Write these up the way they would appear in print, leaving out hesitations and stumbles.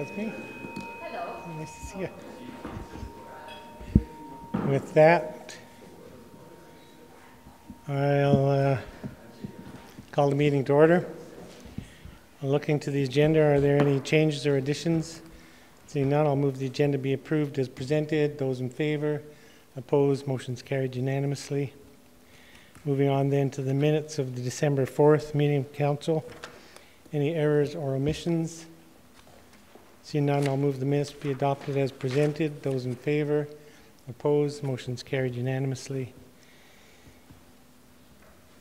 That's me. Hello. Nice to see you. With that, I'll call the meeting to order. Looking to the agenda, are there any changes or additions? Seeing none, I'll move the agenda be approved as presented. Those in favor? Opposed? Motion's carried unanimously. Moving on then to the minutes of the December 4th meeting of Council. Any errors or omissions? Seeing none, I'll move the minutes be adopted as presented. Those in favor? Opposed? Motion's carried unanimously.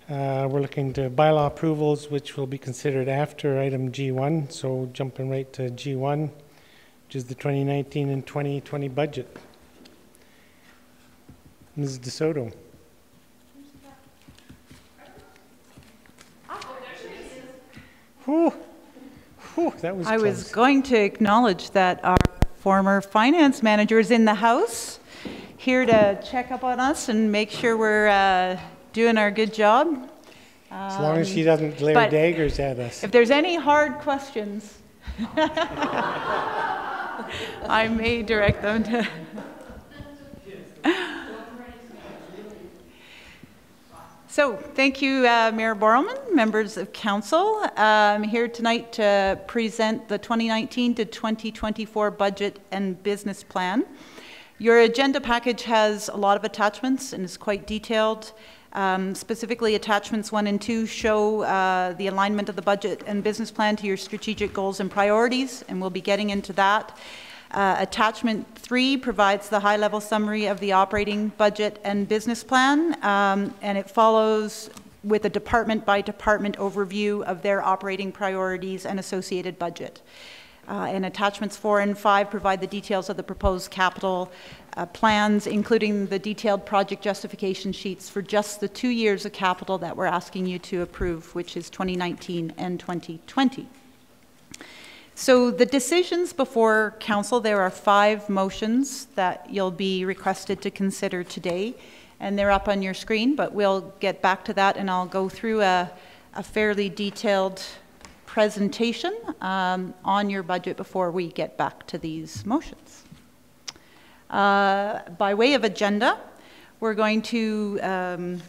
We're looking to bylaw approvals, which will be considered after item G1. So jumping right to G1, which is the 2019 and 2020 budget. Ms. DeSoto. Whew. Whew, that was I close. was going to acknowledge that our former finance manager is in the house, here to check up on us and make sure we're doing our good job. As long as she doesn't glare daggers at us. If there's any hard questions, I may direct them to... So, thank you, Mayor Borrellman, members of Council. I'm here tonight to present the 2019 to 2024 budget and business plan. Your agenda package has a lot of attachments and is quite detailed. Specifically, attachments 1 and 2 show the alignment of the budget and business plan to your strategic goals and priorities, and we'll be getting into that. Attachment 3 provides the high-level summary of the operating budget and business plan, and it follows with a department-by-department overview of their operating priorities and associated budget. And attachments 4 and 5 provide the details of the proposed capital plans, including the detailed project justification sheets for just the 2 years of capital that we're asking you to approve, which is 2019 and 2020. So the decisions before Council, there are 5 motions that you'll be requested to consider today, and they're up on your screen, but we'll get back to that and I'll go through a fairly detailed presentation on your budget before we get back to these motions. By way of agenda, we're going to, I'm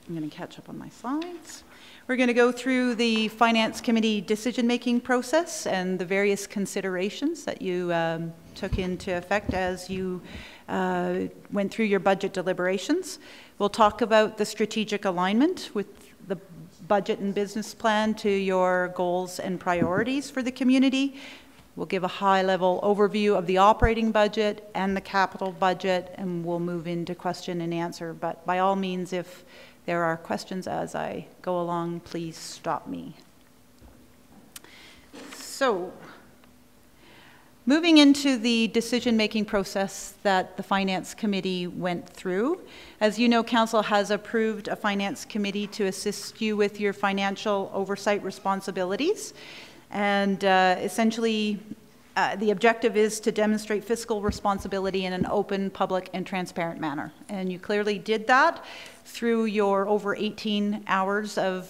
going to catch up on my slides. We're going to go through the Finance Committee decision-making process and the various considerations that you took into effect as you went through your budget deliberations. We'll talk about the strategic alignment with the budget and business plan to your goals and priorities for the community. We'll give a high-level overview of the operating budget and the capital budget, and we'll move into question and answer. But by all means, if there are questions as I go along, please stop me. So, moving into the decision-making process that the Finance Committee went through. As you know, Council has approved a Finance Committee to assist you with your financial oversight responsibilities. And essentially, the objective is to demonstrate fiscal responsibility in an open, public, and transparent manner. And you clearly did that through your over 18 hours of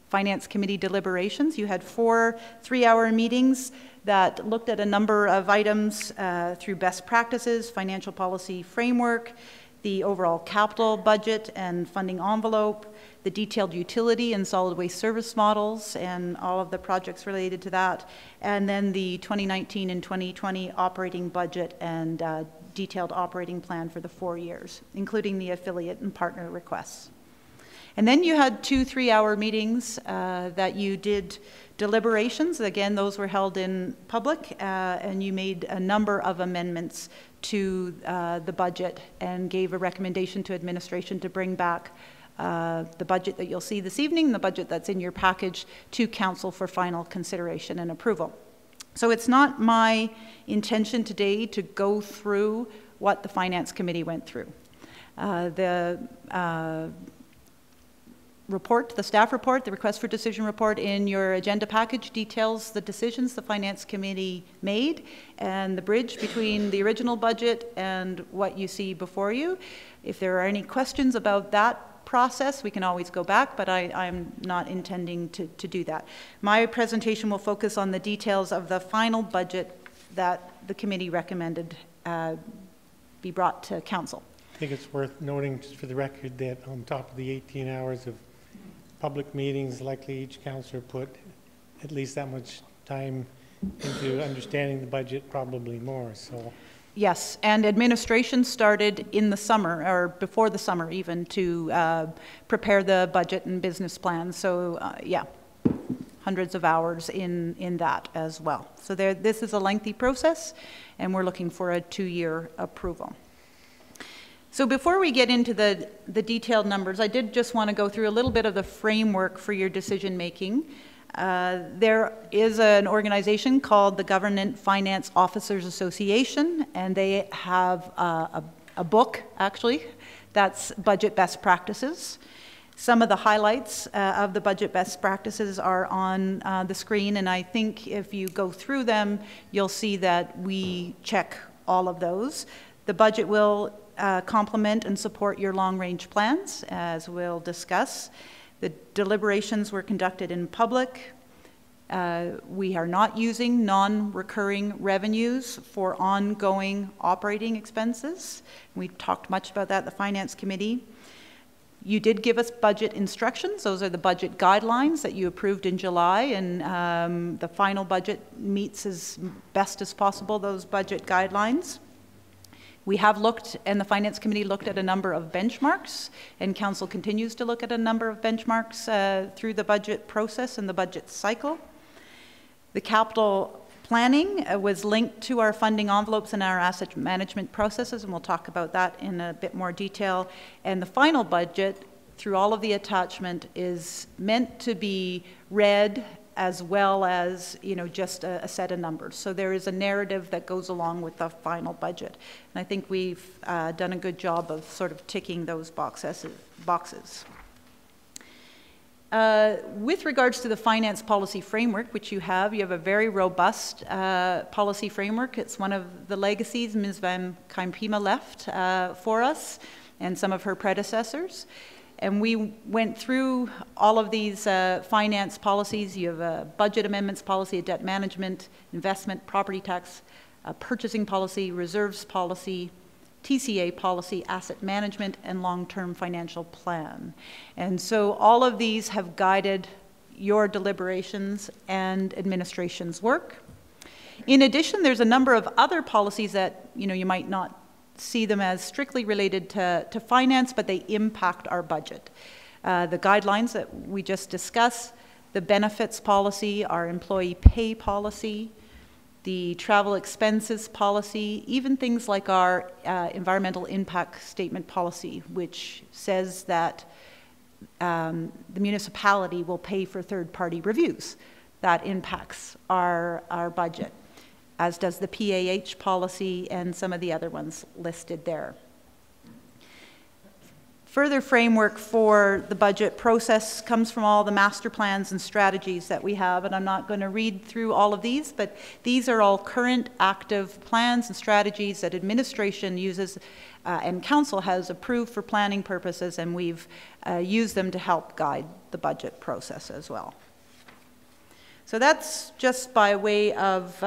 Finance Committee deliberations. You had 4 3-hour meetings that looked at a number of items through best practices, financial policy framework, the overall capital budget and funding envelope, the detailed utility and solid waste service models and all of the projects related to that, and then the 2019 and 2020 operating budget and detailed operating plan for the 4 years, including the affiliate and partner requests. And then you had 2 3-hour meetings that you did deliberations. Again, those were held in public, and you made a number of amendments to the budget and gave a recommendation to administration to bring back the budget that you'll see this evening, the budget that's in your package, to Council for final consideration and approval. So it's not my intention today to go through what the Finance Committee went through. The report, the staff report, the request for decision report in your agenda package details the decisions the Finance Committee made and the bridge between the original budget and what you see before you. If there are any questions about that process. We can always go back, but I'm not intending to do that. My presentation will focus on the details of the final budget that the committee recommended be brought to council. I think it's worth noting, just for the record, that on top of the 18 hours of public meetings, likely each councillor put at least that much time into understanding the budget, probably more. So. Yes, and administration started in the summer, or before the summer even, to prepare the budget and business plan. So yeah, hundreds of hours in that as well. So this is a lengthy process, and we're looking for a 2-year approval. So before we get into the detailed numbers, I did just want to go through a little bit of the framework for your decision making. There is an organization called the Government Finance Officers Association, and they have a book, actually, that's budget best practices. Some of the highlights of the budget best practices are on the screen, and I think if you go through them, you'll see that we check all of those. The budget will complement and support your long-range plans, as we'll discuss. The deliberations were conducted in public. We are not using non-recurring revenues for ongoing operating expenses. We talked much about that at the Finance Committee. You did give us budget instructions. Those are the budget guidelines that you approved in July, and the final budget meets as best as possible those budget guidelines. We have looked, and the Finance Committee looked at a number of benchmarks, and Council continues to look at a number of benchmarks through the budget process and the budget cycle. The capital planning was linked to our funding envelopes and our asset management processes, and we'll talk about that in a bit more detail. And the final budget, through all of the attachment, is meant to be read as well as, you know, just a set of numbers. So there is a narrative that goes along with the final budget. And I think we've done a good job of sort of ticking those boxes. With regards to the finance policy framework, which you have a very robust policy framework. It's one of the legacies Ms. Van Kaimpima left for us and some of her predecessors. And we went through all of these finance policies. You have a budget amendments policy, a debt management, investment, property tax, purchasing policy, reserves policy, TCA policy, asset management, and long-term financial plan. And so all of these have guided your deliberations and administration's work. In addition, there's a number of other policies that, you know, you might not see them as strictly related to finance, but they impact our budget. The guidelines that we just discussed, the benefits policy, our employee pay policy, the travel expenses policy, even things like our environmental impact statement policy, which says that the municipality will pay for third-party reviews. That impacts our budget, as does the PAH policy and some of the other ones listed there. Further framework for the budget process comes from all the master plans and strategies that we have, and I'm not going to read through all of these, but these are all current active plans and strategies that administration uses and council has approved for planning purposes, and we've used them to help guide the budget process as well. So that's just by way of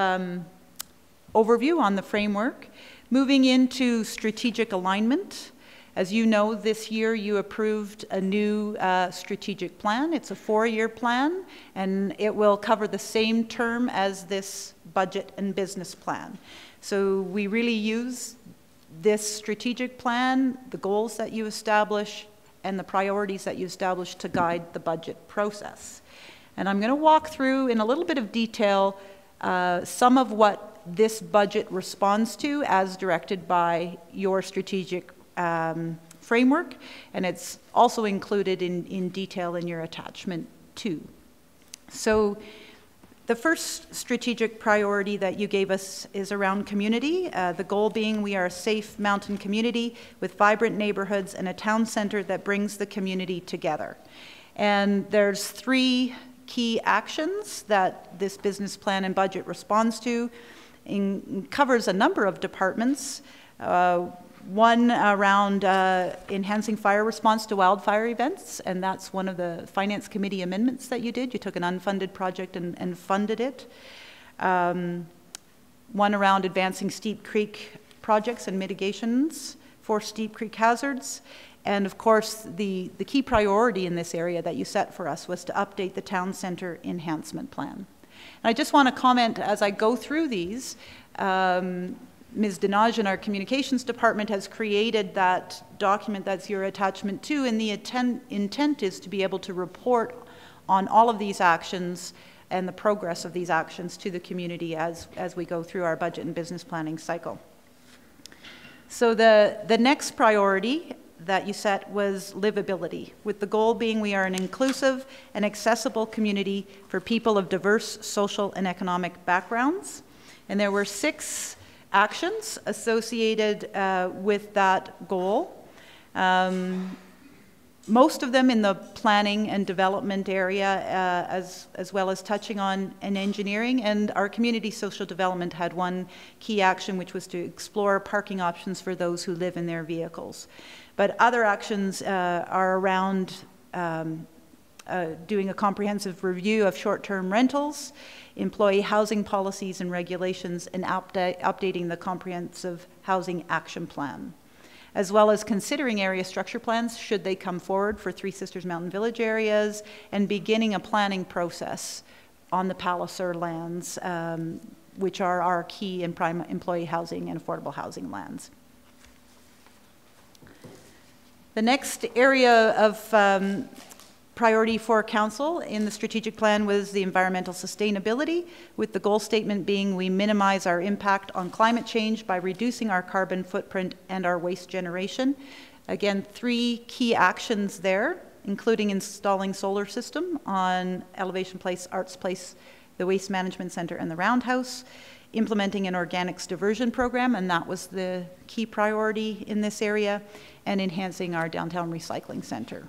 overview on the framework. Moving into strategic alignment. As you know, this year you approved a new strategic plan. It's a 4-year plan, and it will cover the same term as this budget and business plan. So we really use this strategic plan, the goals that you establish, and the priorities that you establish to guide the budget process. And I'm going to walk through in a little bit of detail some of what this budget responds to as directed by your strategic framework, and it's also included in detail in your attachment 2. So the first strategic priority that you gave us is around community, the goal being we are a safe mountain community with vibrant neighborhoods and a town center that brings the community together. And there's 3 key actions that this business plan and budget responds to. Covers a number of departments. one around enhancing fire response to wildfire events, and that's one of the Finance Committee amendments that you did. You took an unfunded project and funded it. One around advancing Steep Creek projects and mitigations for Steep Creek hazards. And of course, the key priority in this area that you set for us was to update the town center enhancement plan. And I just want to comment as I go through these, Ms. Dinaj in our communications department has created that document that's your attachment to, and the intent is to be able to report on all of these actions and the progress of these actions to the community as we go through our budget and business planning cycle. So the next priority that you set was livability, with the goal being we are an inclusive and accessible community for people of diverse social and economic backgrounds. And there were 6 actions associated with that goal. Most of them in the planning and development area, as well as touching on an engineering, and our community social development had one key action, which was to explore parking options for those who live in their vehicles. But other actions are around doing a comprehensive review of short-term rentals, employee housing policies and regulations, and updating the comprehensive housing action plan, as well as considering area structure plans should they come forward for Three Sisters Mountain Village areas, and beginning a planning process on the Palliser lands, which are our key and prime employee housing and affordable housing lands. The next area of priority for Council in the strategic plan was the environmental sustainability, with the goal statement being we minimize our impact on climate change by reducing our carbon footprint and our waste generation. Again, 3 key actions there, including installing solar system on Elevation Place, Arts Place, the Waste Management Center, and the Roundhouse, implementing an organics diversion program, and that was the key priority in this area, and enhancing our downtown recycling center.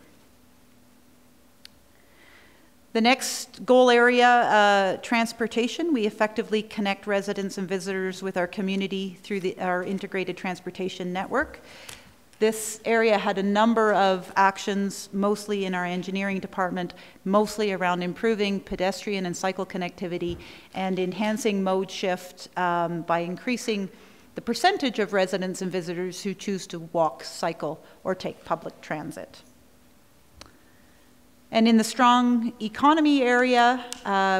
The next goal area, transportation. We effectively connect residents and visitors with our community through our integrated transportation network. This area had a number of actions, mostly in our engineering department, mostly around improving pedestrian and cycle connectivity and enhancing mode shift by increasing the percentage of residents and visitors who choose to walk, cycle, or take public transit. And in the strong economy area,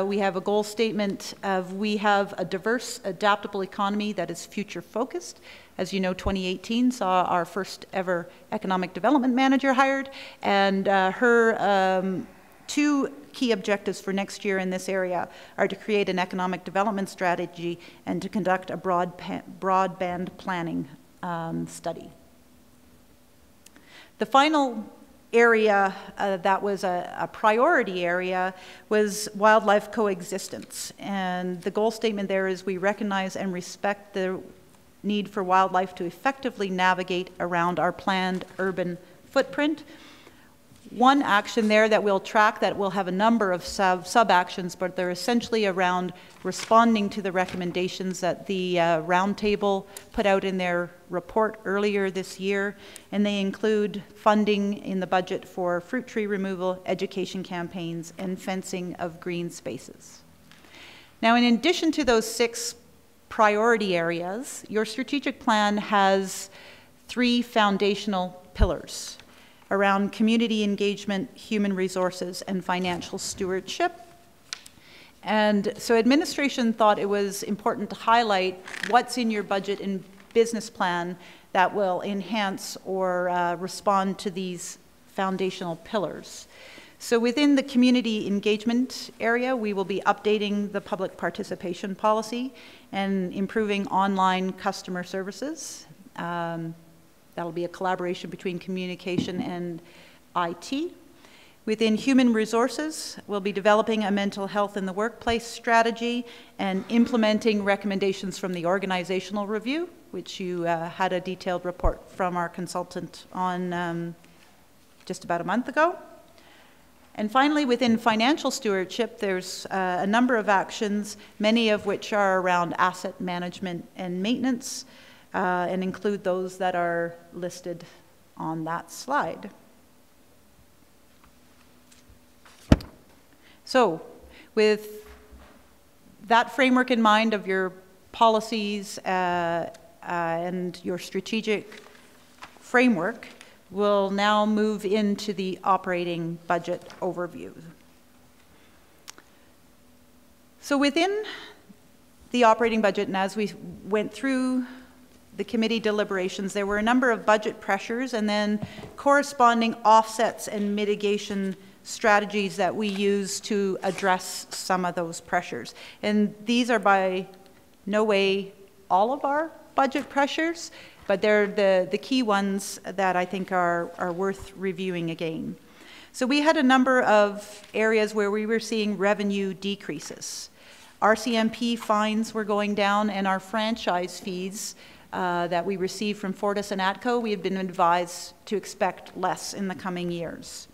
we have a goal statement of we have a diverse, adaptable economy that is future focused. As you know, 2018 saw our first ever economic development manager hired, and her 2 key objectives for next year in this area are to create an economic development strategy and to conduct a broadband planning study. The final area that was a priority area was wildlife coexistence. And the goal statement there is we recognize and respect the need for wildlife to effectively navigate around our planned urban footprint. One action there that we'll track that will have a number of sub-actions, but they're essentially around responding to the recommendations that the Roundtable put out in their report earlier this year, and they include funding in the budget for fruit tree removal, education campaigns, and fencing of green spaces. Now, in addition to those 6 priority areas, your strategic plan has 3 foundational pillars around community engagement, human resources, and financial stewardship. And so administration thought it was important to highlight what's in your budget and business plan that will enhance or respond to these foundational pillars. So within the community engagement area, we will be updating the public participation policy and improving online customer services. That'll be a collaboration between communication and IT. Within human resources, we'll be developing a mental health in the workplace strategy and implementing recommendations from the organizational review, which you had a detailed report from our consultant on just about a month ago. And finally, within financial stewardship, there's a number of actions, many of which are around asset management and maintenance, and include those that are listed on that slide. So, with that framework in mind of your policies and your strategic framework, we'll now move into the operating budget overview. So within the operating budget, and as we went through the committee deliberations, there were a number of budget pressures and then corresponding offsets and mitigation strategies that we use to address some of those pressures. And these are by no way all of our budget pressures, but they're the key ones that I think are worth reviewing again. So we had a number of areas where we were seeing revenue decreases. RCMP fines were going down, and our franchise fees that we receive from Fortis and ATCO, we have been advised to expect less in the coming years.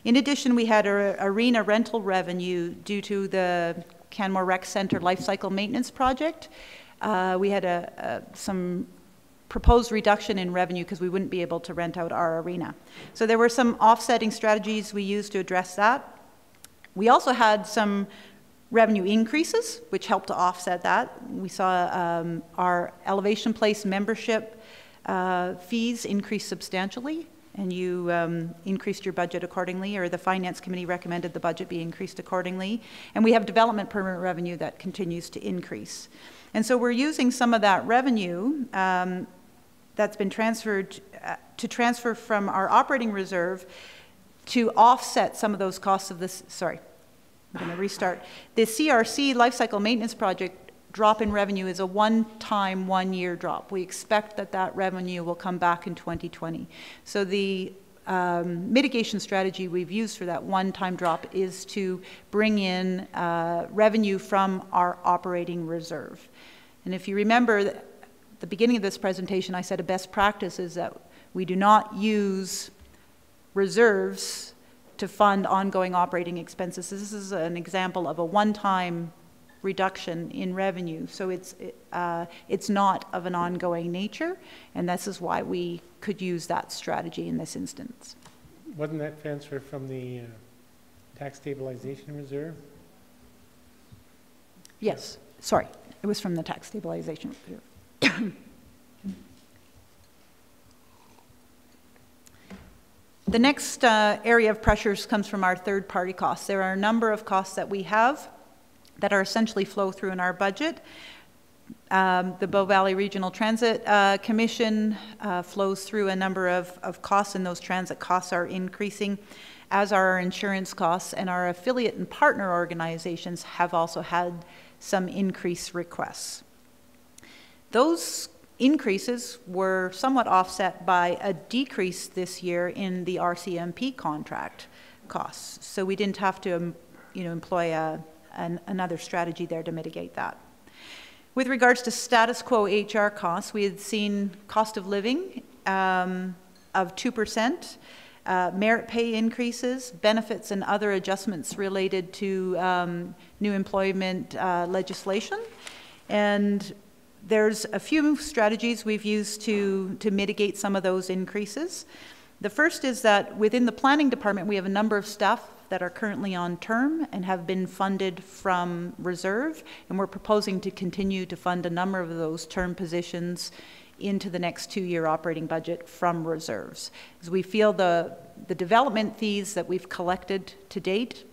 In addition, we had arena rental revenue due to the Canmore Rec Centre Life Cycle Maintenance Project. We had some proposed reduction in revenue because we wouldn't be able to rent out our arena. So there were some offsetting strategies we used to address that. We also had some revenue increases, which helped to offset that. We saw our Elevation Place membership fees increase substantially, and you increased your budget accordingly, or the Finance Committee recommended the budget be increased accordingly. And we have development permit revenue that continues to increase. And so we're using some of that revenue that's been transferred to transfer from our operating reserve to offset some of those costs of this, sorry, I'm going to restart. The CRC Life Cycle Maintenance Project drop in revenue is a one-time, one-year drop. We expect that that revenue will come back in 2020. So the mitigation strategy we've used for that one-time drop is to bring in revenue from our operating reserve. And if you remember, at the beginning of this presentation, I said a best practice is that we do not use reserves to fund ongoing operating expenses. This is an example of a one-time reduction in revenue. So it's not of an ongoing nature, and this is why we could use that strategy in this instance. Wasn't that transfer from the tax stabilization reserve? Yes, sorry, it was from the tax stabilization reserve. The next area of pressures comes from our third-party costs. There are a number of costs that we have that are essentially flow through in our budget. The Bow Valley Regional Transit Commission flows through a number of costs, and those transit costs are increasing, as are our insurance costs, and our affiliate and partner organizations have also had some increased requests. Those increases were somewhat offset by a decrease this year in the RCMP contract costs. So we didn't have to employ another strategy there to mitigate that. With regards to status quo HR costs, we had seen cost of living of 2%, merit pay increases, benefits and other adjustments related to new employment legislation. And there's a few strategies we've used to mitigate some of those increases. The first is that within the planning department, we have a number of staff that are currently on term and have been funded from reserve, and we're proposing to continue to fund a number of those term positions into the next 2-year operating budget from reserves. As we feel the development fees that we've collected to date,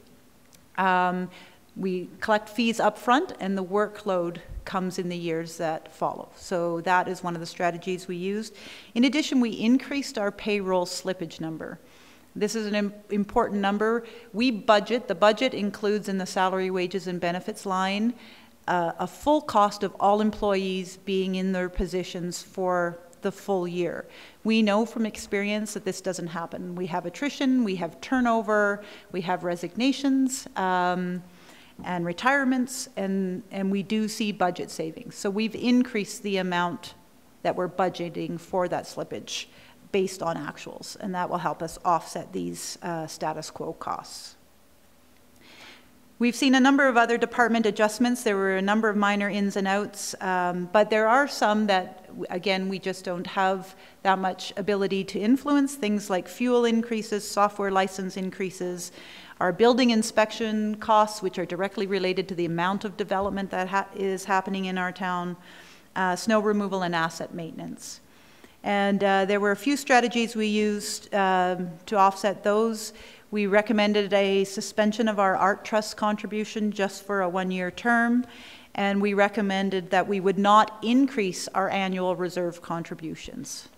we collect fees up front, and the workload comes in the years that follow. So that is one of the strategies we used. In addition, we increased our payroll slippage number. This is an important number. We budget, the budget includes in the salary, wages, and benefits line a full cost of all employees being in their positions for the full year. We know from experience that this doesn't happen. We have attrition, we have turnover, we have resignations, and retirements, and we do see budget savings. So we've increased the amount that we're budgeting for that slippage based on actuals, and that will help us offset these status quo costs. We've seen a number of other department adjustments. There were a number of minor ins and outs, but there are some that, again, we just don't have that much ability to influence. Things like fuel increases, software license increases, our building inspection costs, which are directly related to the amount of development that is happening in our town, snow removal and asset maintenance. And there were a few strategies we used to offset those. We recommended a suspension of our Art Trust contribution just for a one-year term, and we recommended that we would not increase our annual reserve contributions.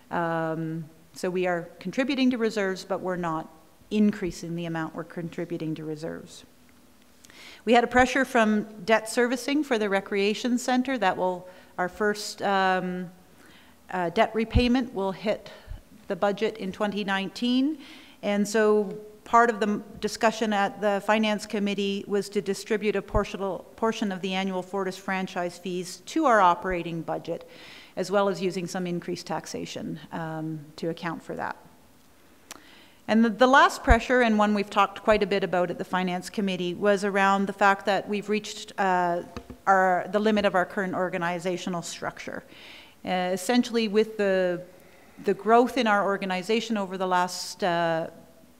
So we are contributing to reserves, but we're not increasing the amount we're contributing to reserves. We had a pressure from debt servicing for the recreation center. That will, our first debt repayment will hit the budget in 2019. And so part of the discussion at the Finance Committee was to distribute a portion of the annual Fortis franchise fees to our operating budget, as well as using some increased taxation to account for that. And the last pressure, and one we've talked quite a bit about at the Finance Committee, was around the fact that we've reached the limit of our current organizational structure. Essentially, with the growth in our organization over the last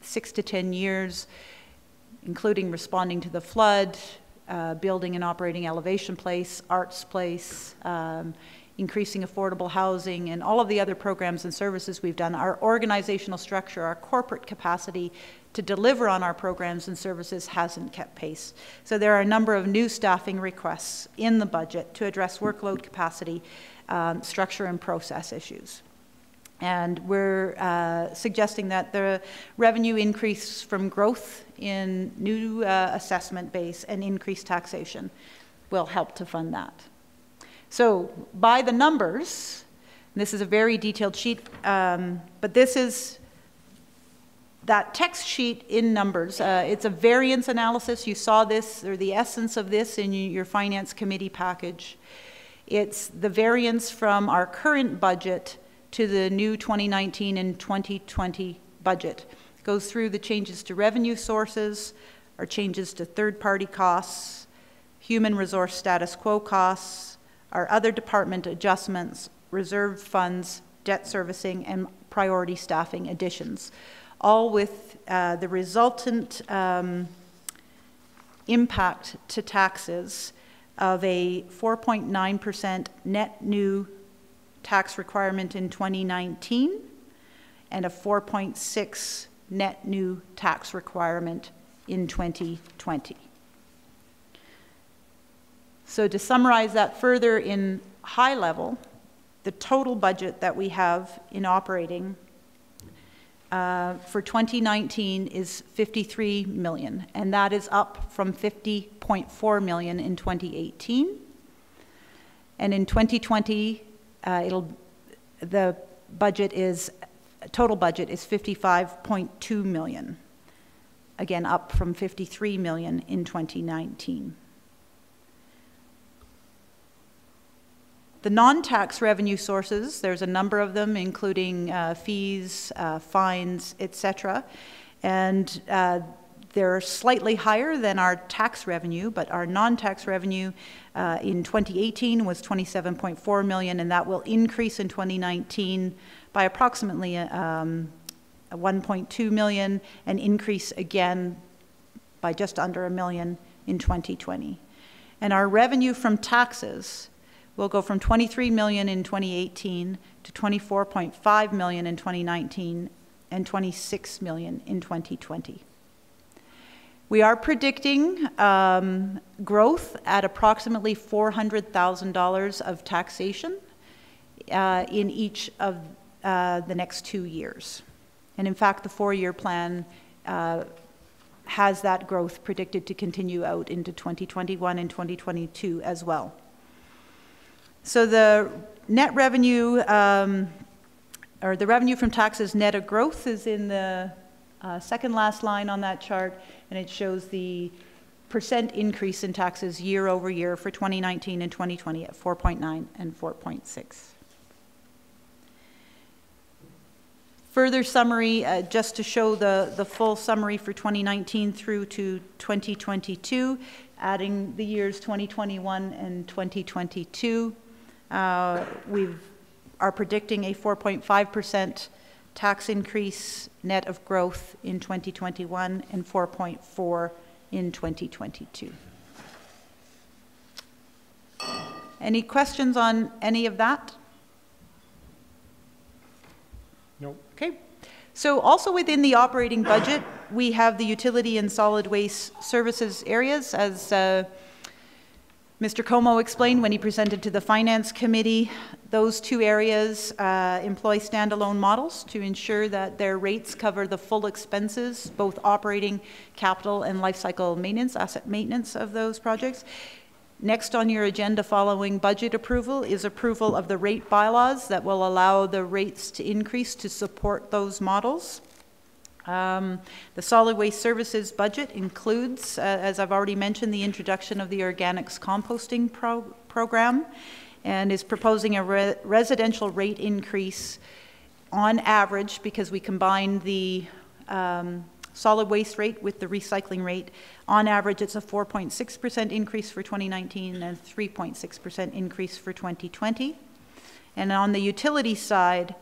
6 to 10 years, including responding to the flood, building and operating Elevation Place, Arts Place, increasing affordable housing, and all of the other programs and services we've done, our organizational structure, our corporate capacity to deliver on our programs and services hasn't kept pace. So there are a number of new staffing requests in the budget to address workload capacity, structure and process issues. And we're suggesting that the revenue increase from growth in new assessment base and increased taxation will help to fund that. So by the numbers, this is a very detailed sheet, but this is that text sheet in numbers. It's a variance analysis. You saw this, or the essence of this, in your Finance Committee package. It's the variance from our current budget to the new 2019 and 2020 budget. It goes through the changes to revenue sources, our changes to third-party costs, human resource status quo costs, our other department adjustments, reserve funds, debt servicing, and priority staffing additions, all with the resultant impact to taxes of a 4.9% net new tax requirement in 2019 and a 4.6 net new tax requirement in 2020. So to summarize that further in high level, the total budget that we have in operating for 2019 is $53 million, and that is up from $50.4 million in 2018. And in 2020, the budget is, total budget is $55.2 million, again up from $53 million in 2019. The non-tax revenue sources, there's a number of them, including fees, fines, etc. And they're slightly higher than our tax revenue, but our non-tax revenue in 2018 was $27.4 million, and that will increase in 2019 by approximately $1.2 million, and increase again by just under $1 million in 2020. And our revenue from taxes will go from $23 million in 2018 to $24.5 million in 2019 and $26 million in 2020. We are predicting growth at approximately $400,000 of taxation in each of the next 2 years. And in fact, the 4-year plan has that growth predicted to continue out into 2021 and 2022 as well. So the net revenue, or the revenue from taxes net of growth, is in the second last line on that chart, and it shows the percent increase in taxes year over year for 2019 and 2020 at 4.9 and 4.6. Further summary, just to show the full summary for 2019 through to 2022, adding the years 2021 and 2022. We are predicting a 4.5% tax increase net of growth in 2021 and 4.4% in 2022. Any questions on any of that? No. Okay. So also within the operating budget, we have the utility and solid waste services areas, as Mr. Como explained when he presented to the Finance Committee. Those two areas employ standalone models to ensure that their rates cover the full expenses, both operating, capital, and life cycle maintenance, asset maintenance of those projects. Next on your agenda following budget approval is approval of the rate bylaws that will allow the rates to increase to support those models. The solid waste services budget includes, as I've already mentioned, the introduction of the organics composting program, and is proposing a residential rate increase on average, because we combine the solid waste rate with the recycling rate. On average, it's a 4.6% increase for 2019 and 3.6% increase for 2020. And on the utility side,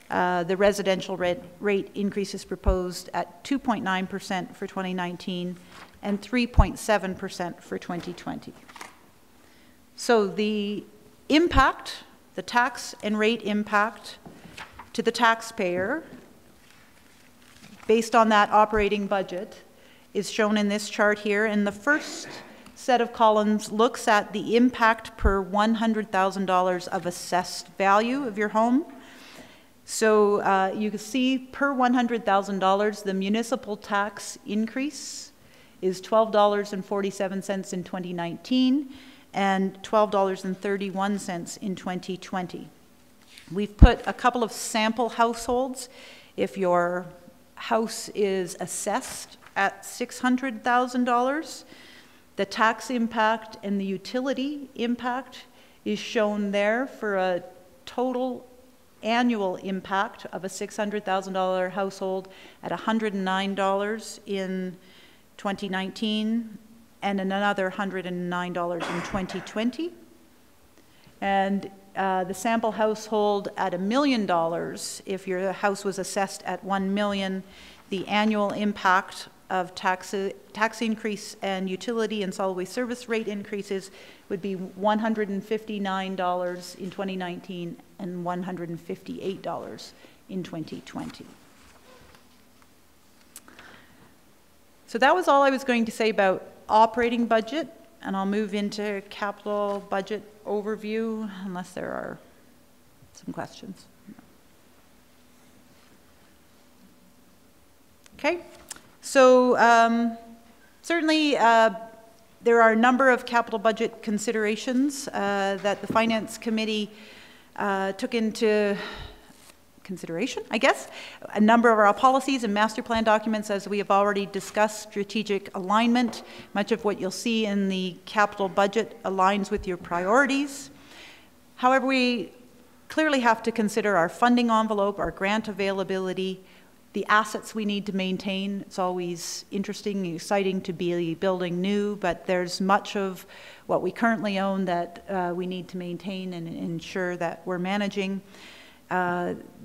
the residential rate increase is proposed at 2.9% for 2019 and 3.7% for 2020. So the impact, the tax and rate impact to the taxpayer based on that operating budget is shown in this chart here. And the first set of columns looks at the impact per $100,000 of assessed value of your home. So you can see per $100,000, the municipal tax increase is $12.47 in 2019 and $12.31 in 2020. We've put a couple of sample households. If your house is assessed at $600,000, the tax impact and the utility impact is shown there for a total annual impact of a $600,000 household at $109 in 2019 and another $109 in 2020. And the sample household at $1 million, if your house was assessed at $1 million, the annual impact of tax increase and utility and solid waste service rate increases would be $159 in 2019 and $158 in 2020. So that was all I was going to say about operating budget, and I'll move into capital budget overview unless there are some questions. Okay, so certainly there are a number of capital budget considerations that the Finance Committee took into consideration, I guess. A number of our policies and master plan documents, as we have already discussed, strategic alignment. Much of what you'll see in the capital budget aligns with your priorities. However, we clearly have to consider our funding envelope, our grant availability, the assets we need to maintain. It's always interesting and exciting to be building new, but there's much of what we currently own that we need to maintain and ensure that we're managing.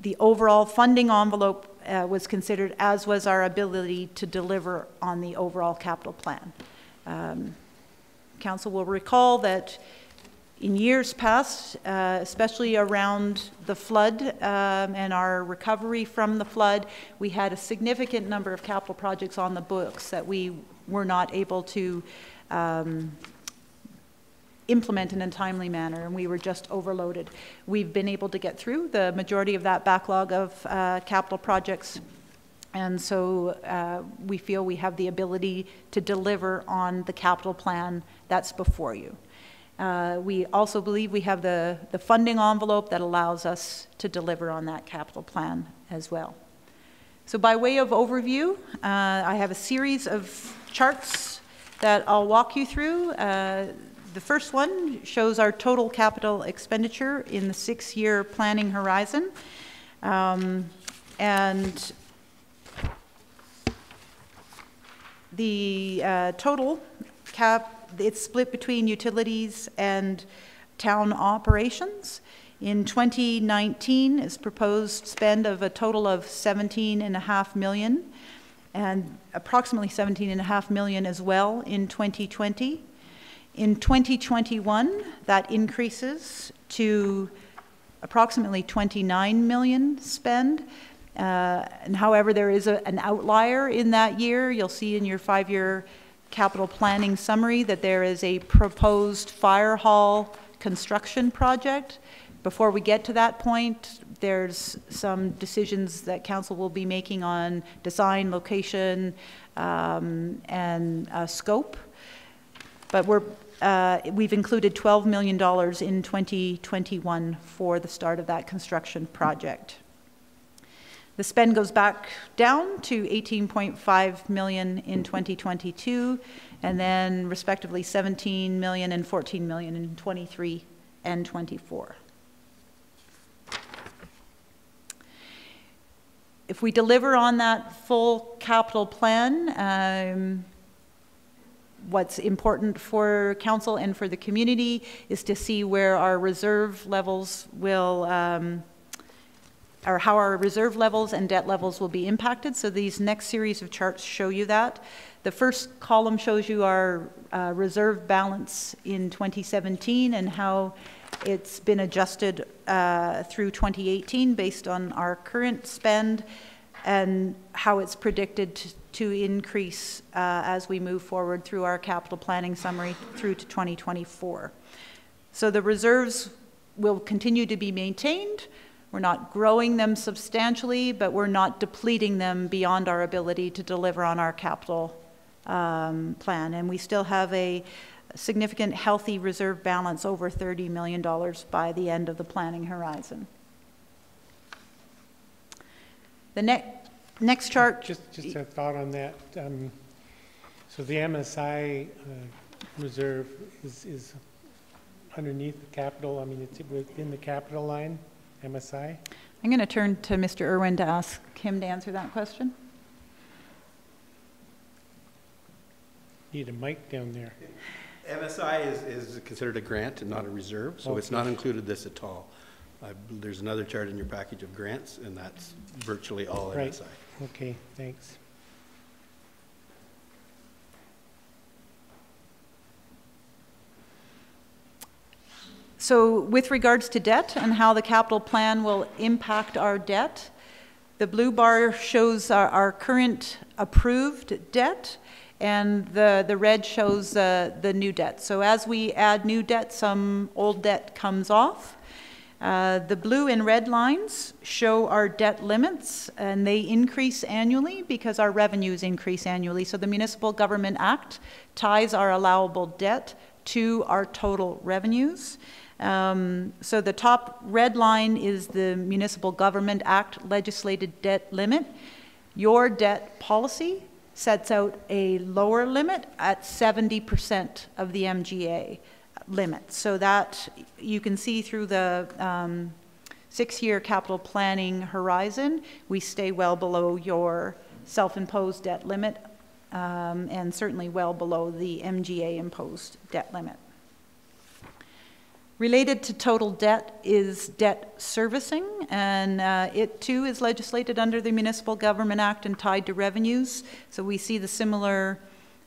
The overall funding envelope was considered, as was our ability to deliver on the overall capital plan. Council will recall that in years past, especially around the flood and our recovery from the flood, we had a significant number of capital projects on the books that we were not able to implement in a timely manner, and we were just overloaded. We've been able to get through the majority of that backlog of capital projects, and so we feel we have the ability to deliver on the capital plan that's before you. We also believe we have the funding envelope that allows us to deliver on that capital plan as well. So by way of overview, I have a series of charts that I'll walk you through. The first one shows our total capital expenditure in the 6-year planning horizon. And the total cap, it's split between utilities and town operations. In 2019 is proposed spend of a total of $17.5 million, and approximately $17.5 million as well in 2020. In 2021, that increases to approximately $29 million spend. And however, there is an outlier in that year. You'll see in your 5-year capital planning summary that there is a proposed fire hall construction project. Before we get to that point, there's some decisions that council will be making on design, location, and scope. But we've included $12 million in 2021 for the start of that construction project. The spend goes back down to $18.5 million in 2022, and then respectively $17 million and $14 million in 23 and 24. If we deliver on that full capital plan, what's important for council and for the community is to see where our reserve levels will, or how our reserve levels and debt levels will be impacted. So these next series of charts show you that. The first column shows you our reserve balance in 2017 and how it's been adjusted through 2018 based on our current spend, and how it's predicted to increase as we move forward through our capital planning summary through to 2024. So the reserves will continue to be maintained. We're not growing them substantially, but we're not depleting them beyond our ability to deliver on our capital plan. And we still have a significant healthy reserve balance over $30 million by the end of the planning horizon. The next chart. Just a thought on that. So the MSI reserve is underneath the capital. I mean, it's within the capital line, MSI. I'm going to turn to Mr. Irwin to ask him to answer that question. Need a mic down there. MSI is considered a grant and not a reserve, so okay. It's not included this at all. There's another chart in your package of grants, and that's virtually all right. MSI. Okay, thanks. So with regards to debt and how the capital plan will impact our debt, the blue bar shows our current approved debt, and the red shows the new debt. So as we add new debt, some old debt comes off. The blue and red lines show our debt limits, and they increase annually because our revenues increase annually. So the Municipal Government Act ties our allowable debt to our total revenues. So the top red line is the Municipal Government Act legislated debt limit. Your debt policy sets out a lower limit at 70% of the MGA limit. So that you can see through the 6-year capital planning horizon, we stay well below your self-imposed debt limit, and certainly well below the MGA imposed debt limit. Related to total debt is debt servicing, and it too is legislated under the Municipal Government Act and tied to revenues. So we see the similar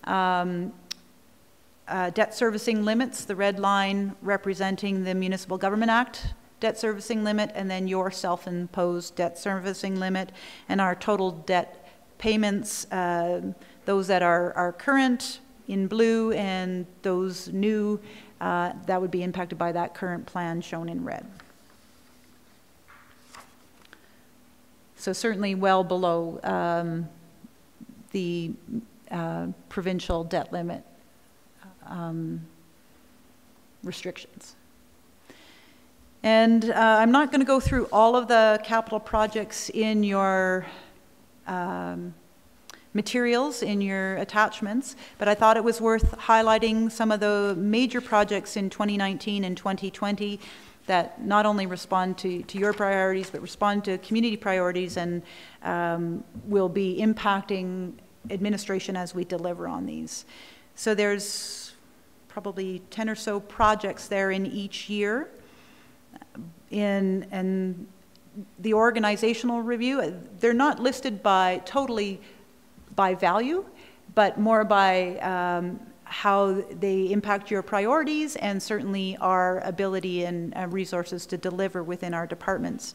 debt servicing limits, the red line representing the Municipal Government Act debt servicing limit, and then your self-imposed debt servicing limit, and our total debt payments, those that are current in blue and those new, that would be impacted by that current plan shown in red. So certainly well below the provincial debt limit restrictions. And I'm not going to go through all of the capital projects in your materials, in your attachments, but I thought it was worth highlighting some of the major projects in 2019 and 2020 that not only respond to your priorities, but respond to community priorities, and will be impacting administration as we deliver on these. So there's probably 10 or so projects there in each year. And the organizational review, they're not listed totally by value, but more by how they impact your priorities and certainly our ability and resources to deliver within our departments.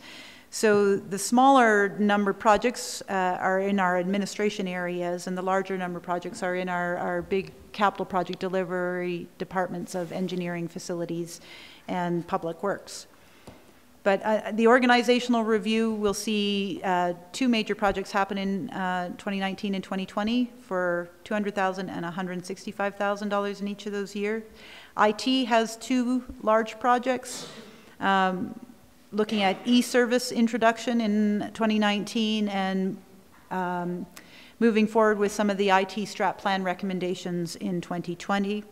So the smaller number of projects are in our administration areas, and the larger number of projects are in our big capital project delivery departments of engineering, facilities, and public works. But the organizational review will see 2 major projects happen in 2019 and 2020 for $200,000 and $165,000 in each of those years. IT has 2 large projects, looking at e-service introduction in 2019 and moving forward with some of the IT strat plan recommendations in 2020.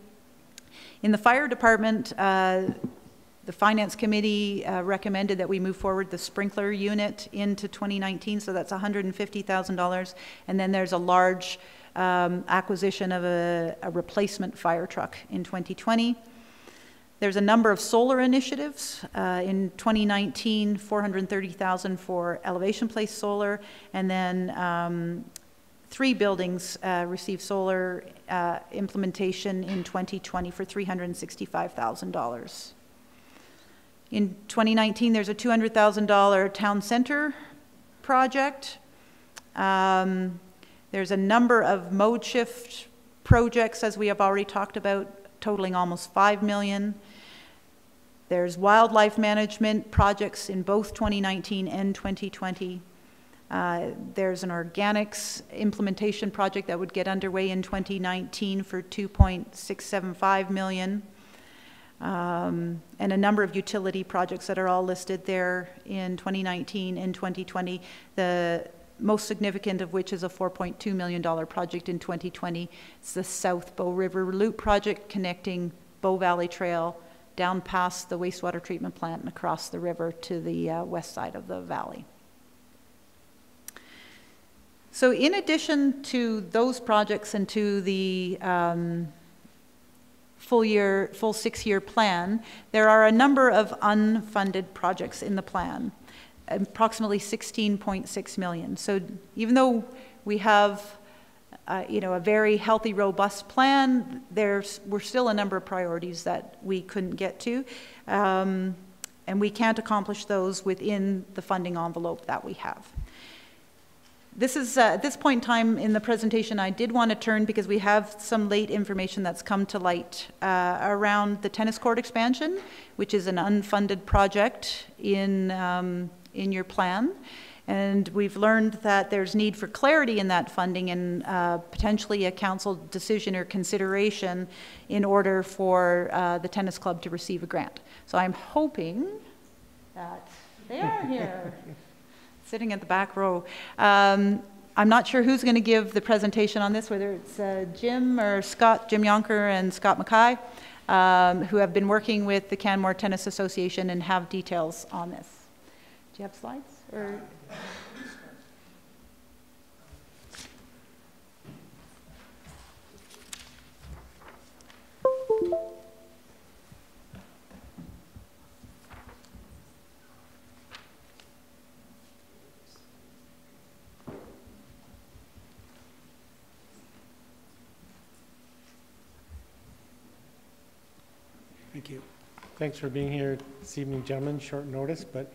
In the fire department, the Finance Committee recommended that we move forward the sprinkler unit into 2019, so that's $150,000. And then there's a large acquisition of a replacement fire truck in 2020. There's a number of solar initiatives. In 2019, $430,000 for elevation place solar, and then 3 buildings received solar implementation in 2020 for $365,000. In 2019, there's a $200,000 town center project. There's a number of mode shift projects, as we have already talked about, totaling almost $5 million. There's wildlife management projects in both 2019 and 2020. There's an organics implementation project that would get underway in 2019 for $2.675 million. And a number of utility projects that are all listed there in 2019 and 2020. The most significant of which is a $4.2 million project in 2020. It's the South Bow River Loop project connecting Bow Valley Trail down past the wastewater treatment plant and across the river to the west side of the valley. So in addition to those projects and to the full 6-year plan, there are a number of unfunded projects in the plan, approximately $16.6 million. So even though we have a very healthy, robust plan, were still a number of priorities that we couldn't get to, and we can't accomplish those within the funding envelope that we have. This is, at this point in time in the presentation, I did want to turn, because we have some late information that's come to light around the tennis court expansion, which is an unfunded project in your plan. And we've learned that there's need for clarity in that funding and potentially a council decision or consideration in order for the tennis club to receive a grant. So I'm hoping that they are here. Sitting at the back row. I'm not sure who's going to give the presentation on this, whether it's Jim or Scott, Jim Yonker and Scott Mackay, who have been working with the Canmore Tennis Association and have details on this. Do you have slides? Or? Thank you. Thanks for being here this evening, gentlemen. Short notice, but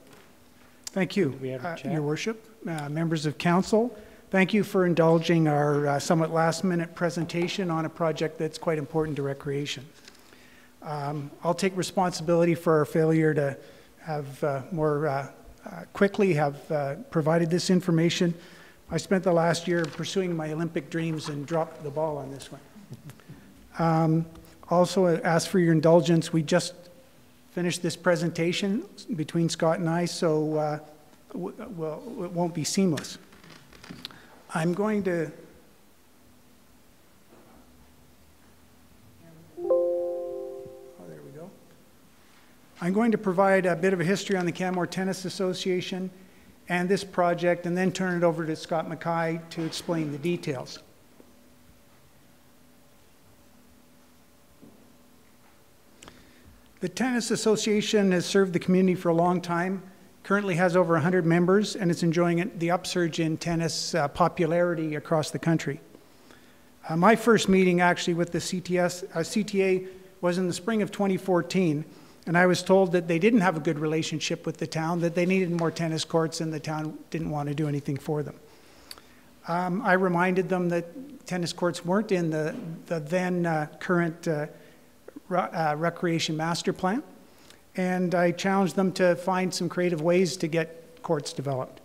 thank you, we have a chat. Your Worship, members of council. Thank you for indulging our somewhat last-minute presentation on a project that's quite important to recreation. I'll take responsibility for our failure to have more quickly have provided this information. I spent the last year pursuing my Olympic dreams and dropped the ball on this one. Also ask for your indulgence. We just finished this presentation between Scott and I, so it won't be seamless. I'm going to... I'm going to provide a bit of a history on the Canmore Tennis Association and this project, and then turn it over to Scott Mackay to explain the details. The Tennis Association has served the community for a long time, currently has over 100 members, and it's enjoying the upsurge in tennis popularity across the country. My first meeting actually with the CTA was in the spring of 2014, and I was told that they didn't have a good relationship with the town, that they needed more tennis courts, and the town didn't want to do anything for them. I reminded them that tennis courts weren't in the then current recreation master plan, and I challenged them to find some creative ways to get courts developed.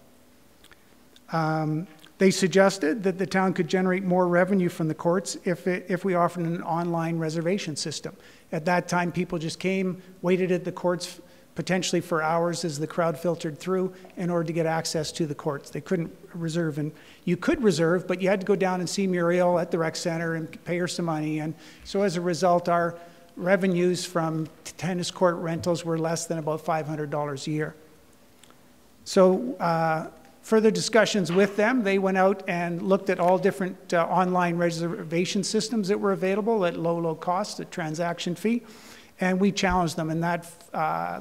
They suggested that the town could generate more revenue from the courts if we offered an online reservation system. At that time, people just came, waited at the courts potentially for hours as the crowd filtered through in order to get access to the courts. They couldn't reserve, and you could reserve, but you had to go down and see Muriel at the rec center and pay her some money. And so as a result, our revenues from tennis court rentals were less than about $500 a year. So further discussions with them, they went out and looked at all different online reservation systems that were available at low cost, at transaction fee, and we challenged them. In that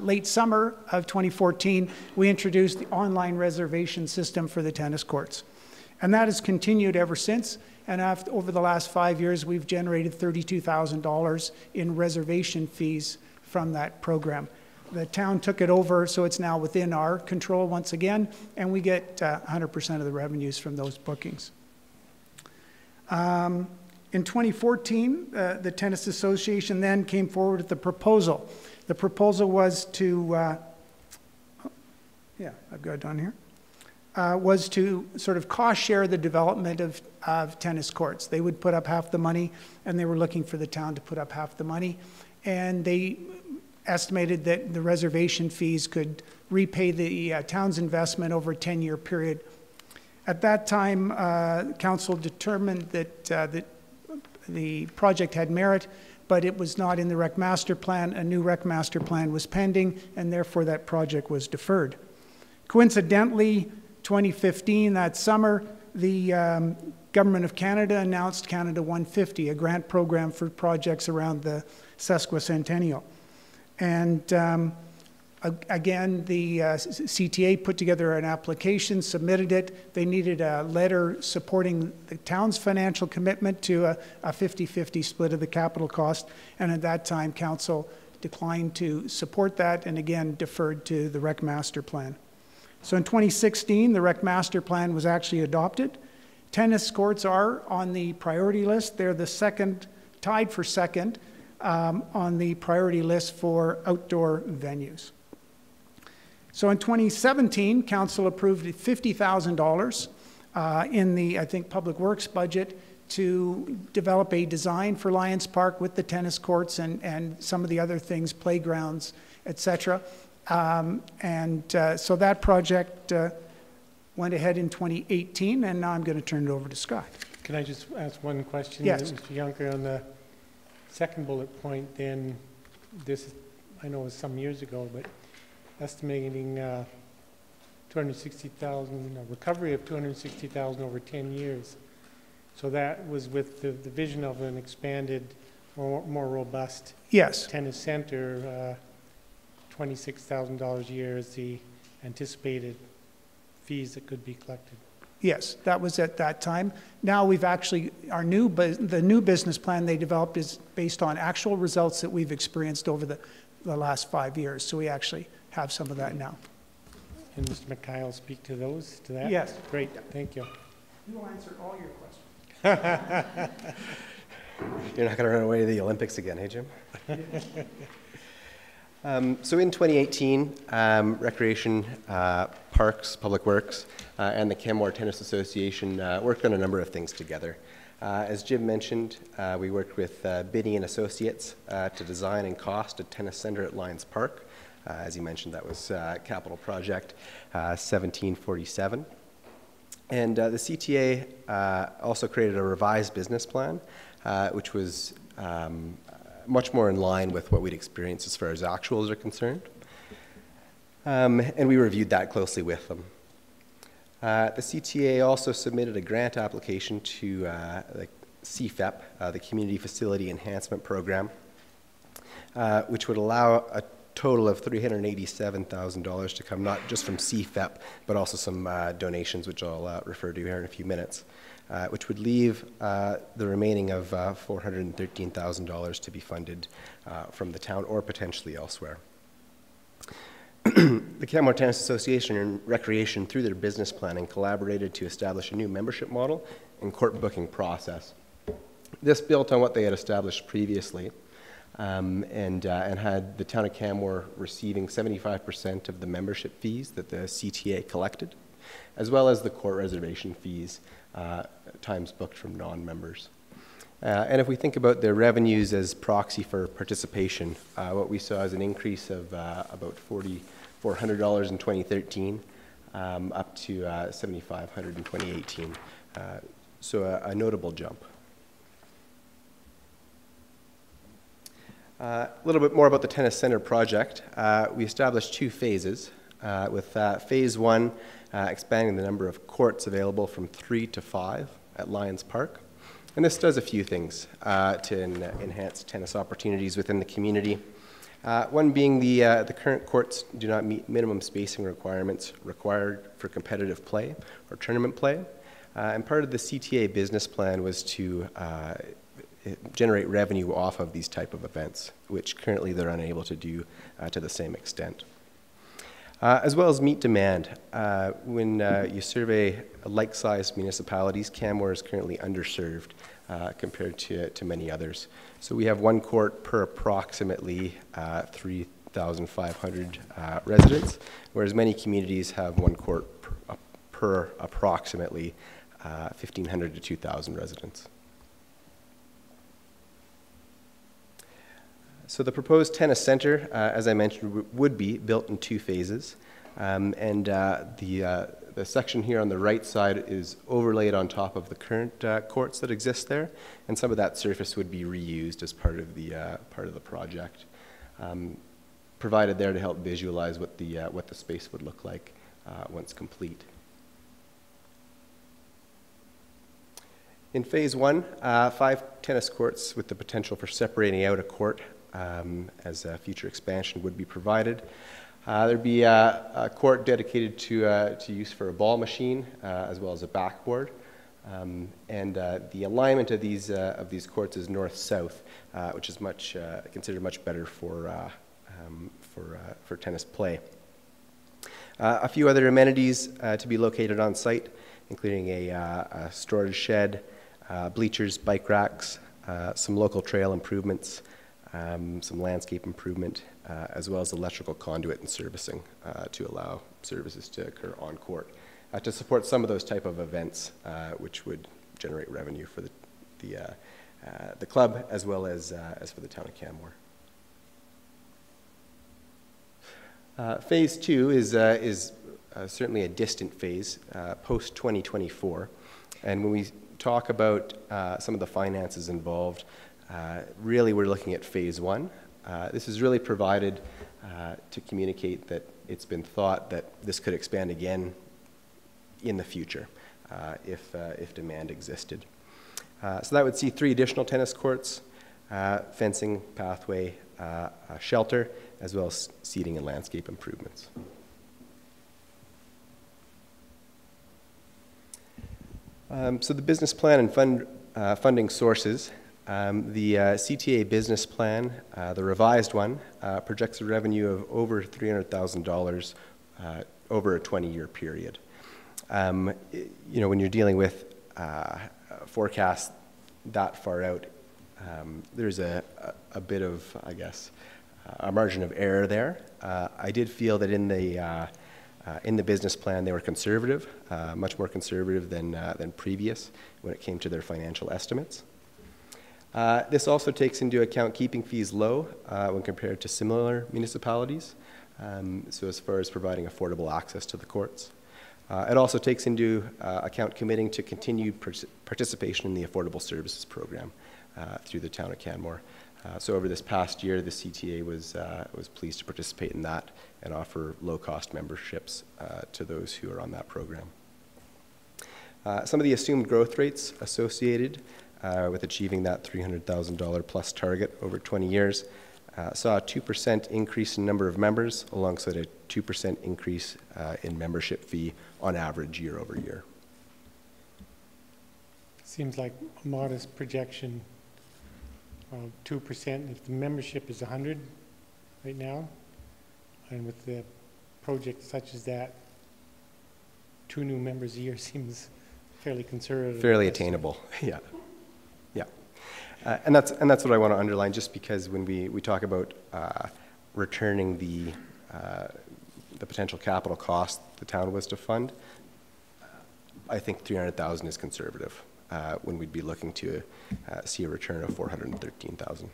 late summer of 2014, we introduced the online reservation system for the tennis courts. And that has continued ever since. And over the last 5 years, we've generated $32,000 in reservation fees from that program. The town took it over, so it's now within our control once again, and we get 100% of the revenues from those bookings. In 2014, the Tennis Association then came forward with the proposal. The proposal was to, I've got it down here, was to sort of cost share the development of tennis courts. They would put up half the money, and they were looking for the town to put up half the money. And they estimated that the reservation fees could repay the town's investment over a 10-year period. At that time, council determined that the project had merit, but it was not in the rec master plan. A new rec master plan was pending, and therefore that project was deferred. Coincidentally, 2015, that summer, the Government of Canada announced Canada 150, a grant program for projects around the sesquicentennial. And again, the CTA put together an application, submitted it. They needed a letter supporting the town's financial commitment to a 50-50 split of the capital cost. And at that time, council declined to support that and again deferred to the rec master plan. So in 2016, the rec master plan was actually adopted. Tennis courts are on the priority list. They're the second, tied for second, on the priority list for outdoor venues. So in 2017, council approved $50,000 in the, I think, Public Works budget to develop a design for Lions Park with the tennis courts and some of the other things, playgrounds, etc. So that project went ahead in 2018, and now I'm going to turn it over to Scott. Can I just ask one question? Yes. Mr. Juncker, on the second bullet point, then this, I know it was some years ago, but estimating 260,000, a recovery of 260,000 over 10 years. So that was with the vision of an expanded, more robust Yes. tennis center. $26,000 a year is the anticipated fees that could be collected. Yes, that was at that time. Now we've actually, the new business plan they developed is based on actual results that we've experienced over the last 5 years. So we actually have some of that now. And Mr. Mackay will speak to that? Yes. Great, thank you. He will answer all your questions. You're not going to run away to the Olympics again, hey, Jim? So in 2018, Recreation, Parks, Public Works, and the Canmore Tennis Association worked on a number of things together. As Jim mentioned, we worked with Biddy and Associates to design and cost a tennis center at Lions Park. As you mentioned, that was capital project 1747. And the CTA also created a revised business plan, which was much more in line with what we'd experienced as far as actuals are concerned. And we reviewed that closely with them. The CTA also submitted a grant application to the CFEP, the Community Facility Enhancement Program, which would allow a total of $387,000 to come not just from CFEP, but also some donations, which I'll refer to here in a few minutes, which would leave the remaining of $413,000 to be funded from the town or potentially elsewhere. The Canmore Tennis Association and Recreation, through their business planning, collaborated to establish a new membership model and court booking process. This built on what they had established previously, and had the town of Canmore receiving 75% of the membership fees that the CTA collected, as well as the court reservation fees, times booked from non-members. And if we think about the revenues as proxy for participation, what we saw is an increase of about $4,400 in 2013, up to $7,500 in 2018. So a notable jump. A little bit more about the tennis center project. We established 2 phases, with phase 1 expanding the number of courts available from 3 to 5 at Lions Park. And this does a few things to enhance tennis opportunities within the community. One being the current courts do not meet minimum spacing requirements required for competitive play or tournament play. And part of the CTA business plan was to generate revenue off of these type of events, which currently they're unable to do to the same extent. As well as meet demand. When you survey like-sized municipalities, Canmore is currently underserved compared to many others. So we have 1 court per approximately 3,500 residents, whereas many communities have 1 court per approximately 1,500 to 2,000 residents. So the proposed tennis center, as I mentioned, would be built in 2 phases. The section here on the right side is overlaid on top of the current courts that exist there, and some of that surface would be reused as part of the project, provided there to help visualize what the space would look like once complete. In phase 1, 5 tennis courts with the potential for separating out a court as a future expansion would be provided. There'd be a court dedicated to use for a ball machine, as well as a backboard. The alignment of these courts is north-south, which is considered much better for tennis play. A few other amenities to be located on site, including a storage shed, bleachers, bike racks, some local trail improvements, some landscape improvement, as well as electrical conduit and servicing to allow services to occur on court to support some of those type of events, which would generate revenue for the club as well as for the town of Canmore. Phase 2 is certainly a distant phase, post 2024, and when we talk about some of the finances involved, really we're looking at phase 1. This is really provided to communicate that it's been thought that this could expand again in the future if demand existed. So that would see 3 additional tennis courts, fencing, pathway, shelter, as well as seating and landscape improvements. So the business plan and funding sources. The CTA business plan, the revised one, projects a revenue of over $300,000 over a 20-year period. When you're dealing with forecasts that far out, there's a bit of, I guess, a margin of error there. I did feel that in the business plan they were conservative, much more conservative than previous when it came to their financial estimates. This also takes into account keeping fees low when compared to similar municipalities, so as far as providing affordable access to the courts. It also takes into account committing to continued participation in the Affordable Services Program through the town of Canmore, So over this past year, the CTA was pleased to participate in that and offer low-cost memberships to those who are on that program. Some of the assumed growth rates associated with achieving that $300,000 plus target over 20 years saw a 2% increase in number of members alongside a 2% increase in membership fee on average year over year. Seems like a modest projection of 2%. If the membership is 100 right now, and with the project such as that, 2 new members a year seems fairly conservative. Fairly attainable, yeah. Yeah. And that's what I want to underline, just because when we talk about returning the potential capital cost the town was to fund, I think 300,000 is conservative when we'd be looking to see a return of 413,000.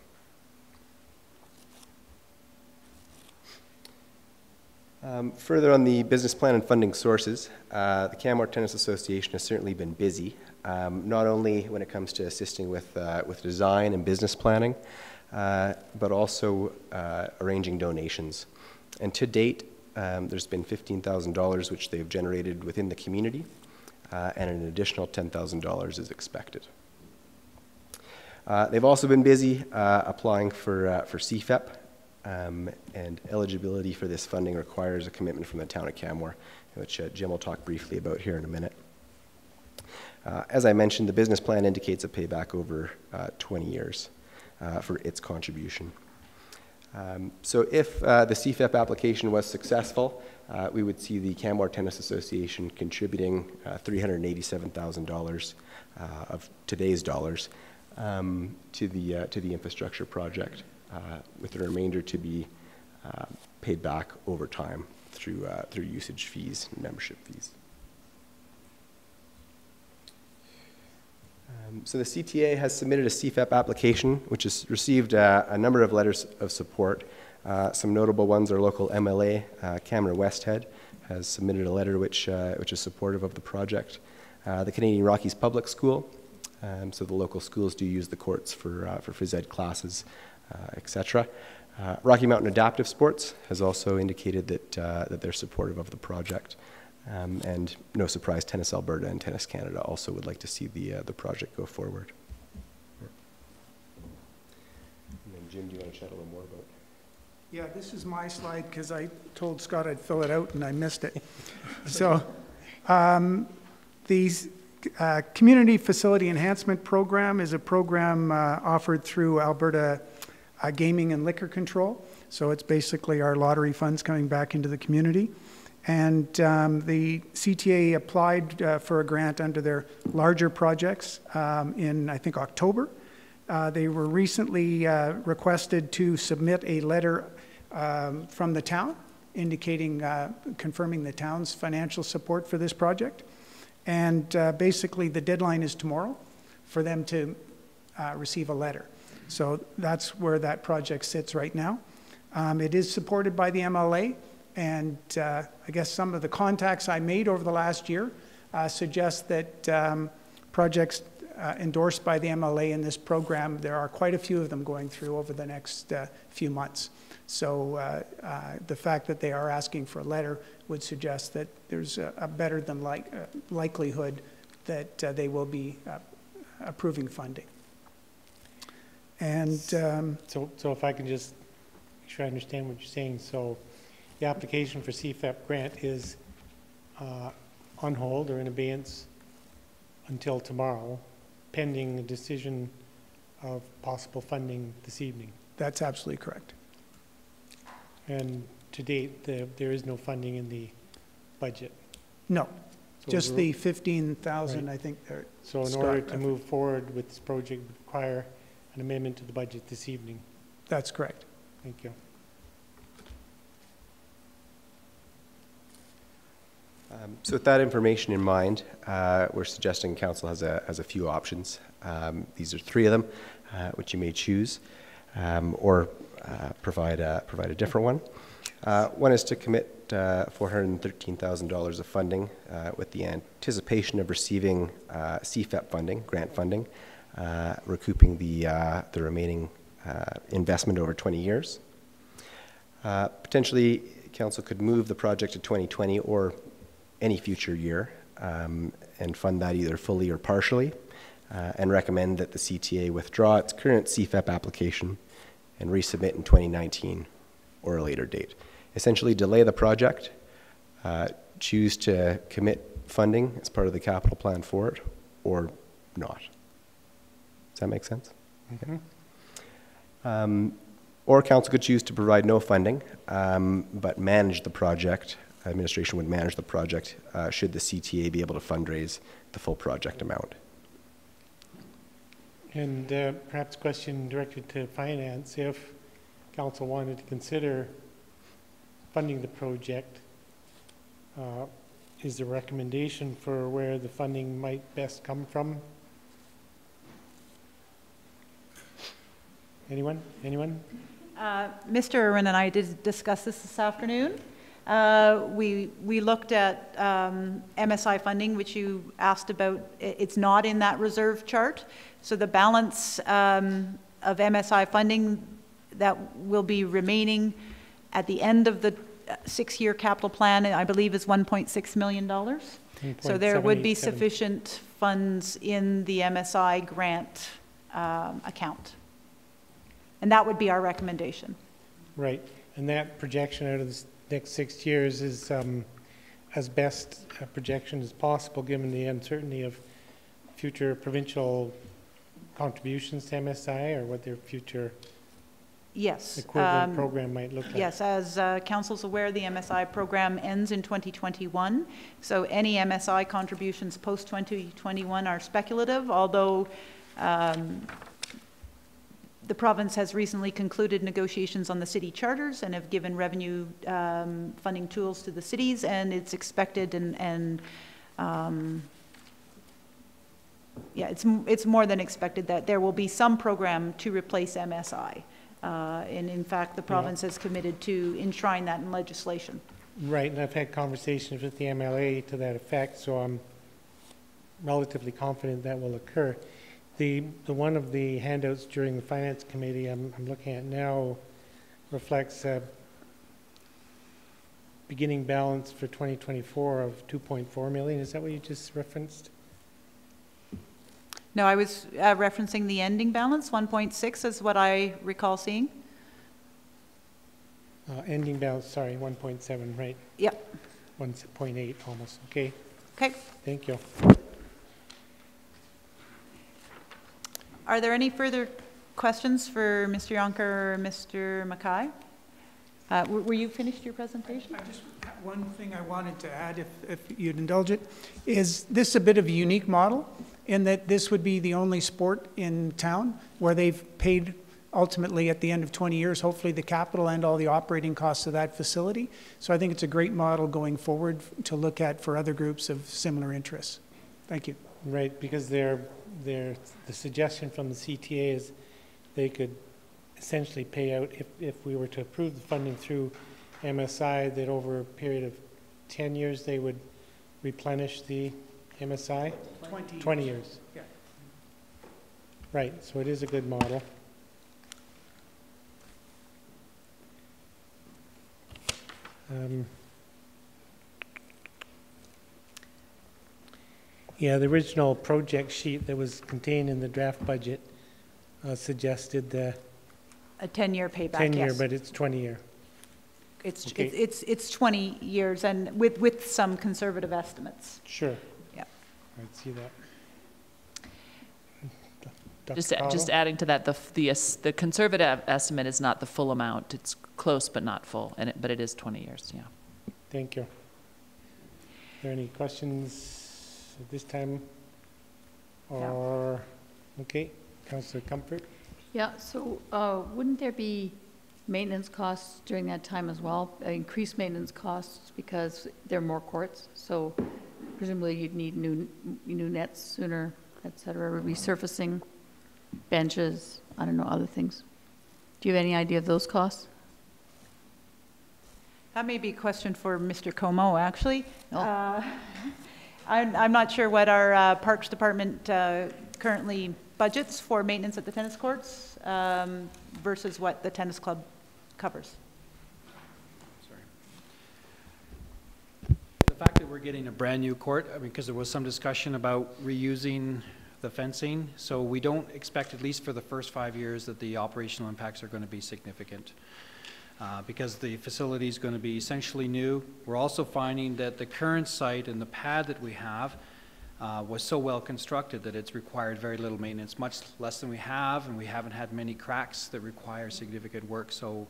Further on the business plan and funding sources, the Canmore Tennis Association has certainly been busy, not only when it comes to assisting with design and business planning, but also arranging donations. And to date, there's been $15,000 which they've generated within the community, and an additional $10,000 is expected. They've also been busy applying for CFEP. And eligibility for this funding requires a commitment from the town of Canmore, which Jim will talk briefly about here in a minute. As I mentioned, the business plan indicates a payback over 20 years for its contribution. So if the CFEP application was successful, we would see the Canmore Tennis Association contributing $387,000 of today's dollars to the infrastructure project, with the remainder to be paid back over time through usage fees and membership fees. So the CTA has submitted a CFEP application, which has received a number of letters of support. Some notable ones are local MLA, Canmore Westhead, has submitted a letter which is supportive of the project. The Canadian Rockies Public School, so the local schools do use the courts for phys ed classes, etc. Rocky Mountain Adaptive Sports has also indicated that they're supportive of the project. And no surprise, Tennis Alberta and Tennis Canada also would like to see the project go forward. And then Jim, do you want to chat a little more about? Yeah, this is my slide because I told Scott I'd fill it out and I missed it. So the Community Facility Enhancement Program is a program offered through Alberta Gaming and Liquor Control. So it's basically our lottery funds coming back into the community. And the CTA applied for a grant under their larger projects in, I think, October. They were recently requested to submit a letter from the town indicating, confirming the town's financial support for this project. And basically the deadline is tomorrow for them to receive a letter. So that's where that project sits right now. It is supported by the MLA, and I guess some of the contacts I made over the last year suggest that projects endorsed by the MLA in this program, there are quite a few of them going through over the next few months. So the fact that they are asking for a letter would suggest that there's a better than likelihood that they will be approving funding. And so if I can just make sure I understand what you're saying. So the application for CFEP grant is on hold or in abeyance until tomorrow, pending a decision of possible funding this evening. That's absolutely correct. And to date, there is no funding in the budget. No, So just the 15,000, right. I think. So in order to move forward with this project, would require an amendment to the budget this evening. That's correct. Thank you. So with that information in mind, we're suggesting council has a few options. These are 3 of them, which you may choose, or provide a different one. One is to commit $413,000 of funding with the anticipation of receiving CFEP funding, grant funding, recouping the remaining investment over 20 years. Potentially, Council could move the project to 2020 or any future year and fund that either fully or partially, and recommend that the CTA withdraw its current CFEP application and resubmit in 2019 or a later date. Essentially delay the project, choose to commit funding as part of the capital plan for it, or not. Does that make sense? Mm-hmm. Okay. Or Council could choose to provide no funding, but manage the project. Administration would manage the project should the CTA be able to fundraise the full project amount. And perhaps question directed to Finance, if Council wanted to consider funding the project, is the recommendation for where the funding might best come from? Anyone? Mr. Irwin and I did discuss this afternoon. We looked at MSI funding, which you asked about. It's not in that reserve chart. So the balance of MSI funding that will be remaining at the end of the 6-year capital plan, I believe, is $1.6 million. So there would be sufficient funds in the MSI grant account. And that would be our recommendation. Right. And that projection out of the next 6 years is as best a projection as possible, given the uncertainty of future provincial contributions to MSI, or what their future equivalent program might look like. Yes, as Council's aware, the MSI program ends in 2021. So any MSI contributions post-2021 are speculative, although the province has recently concluded negotiations on the city charters and have given revenue funding tools to the cities, and it's expected it's more than expected that there will be some program to replace MSI. And in fact, the province has committed to enshrine that in legislation. Right, and I've had conversations with the MLA to that effect, so I'm relatively confident that will occur. The one of the handouts during the Finance Committee I'm looking at now reflects a beginning balance for 2024 of $2.4 million. Is that what you just referenced? No, I was referencing the ending balance. 1.6 is what I recall seeing. Ending balance, sorry, 1.7, right? Yep. 1.8 almost, okay. Okay. Thank you. Are there any further questions for Mr. Yonker or Mr. Mackay? Were you finished your presentation? I just, one thing I wanted to add, if you'd indulge it, is this a bit of a unique model in that this would be the only sport in town where they've paid ultimately at the end of 20 years, hopefully the capital and all the operating costs of that facility. So I think it's a great model going forward to look at for other groups of similar interests. Thank you. Right, because the suggestion from the CTA is they could essentially pay out, if we were to approve the funding through MSI, that over a period of 10 years they would replenish the MSI? 20 years. Yeah. Right, so it is a good model. Yeah, the original project sheet that was contained in the draft budget suggested a 10-year payback, 10-year, yes. but it's 20-year. Okay. It's 20 years, and with some conservative estimates. Sure. Yeah. I'd see that. Just adding to that, the conservative estimate is not the full amount. It's close but not full, but it is 20 years. Yeah. Thank you. Are there any questions at this time? Or no. Okay, Councillor Comfort. Yeah. So wouldn't there be maintenance costs during that time as well? Increased maintenance costs because there are more courts. So presumably you'd need new nets sooner, et cetera, resurfacing, benches, I don't know, other things. Do you have any idea of those costs? That may be a question for Mr. Como, actually. Oh. I'm not sure what our Parks Department currently budgets for maintenance at the tennis courts versus what the tennis club covers. The fact that we're getting a brand new court, I mean, because there was some discussion about reusing the fencing, so we don't expect, at least for the first 5 years, that the operational impacts are going to be significant. Because the facility is going to be essentially new. We're also finding that the current site and the pad that we have was so well constructed that it's required very little maintenance, much less than we have, and we haven't had many cracks that require significant work. So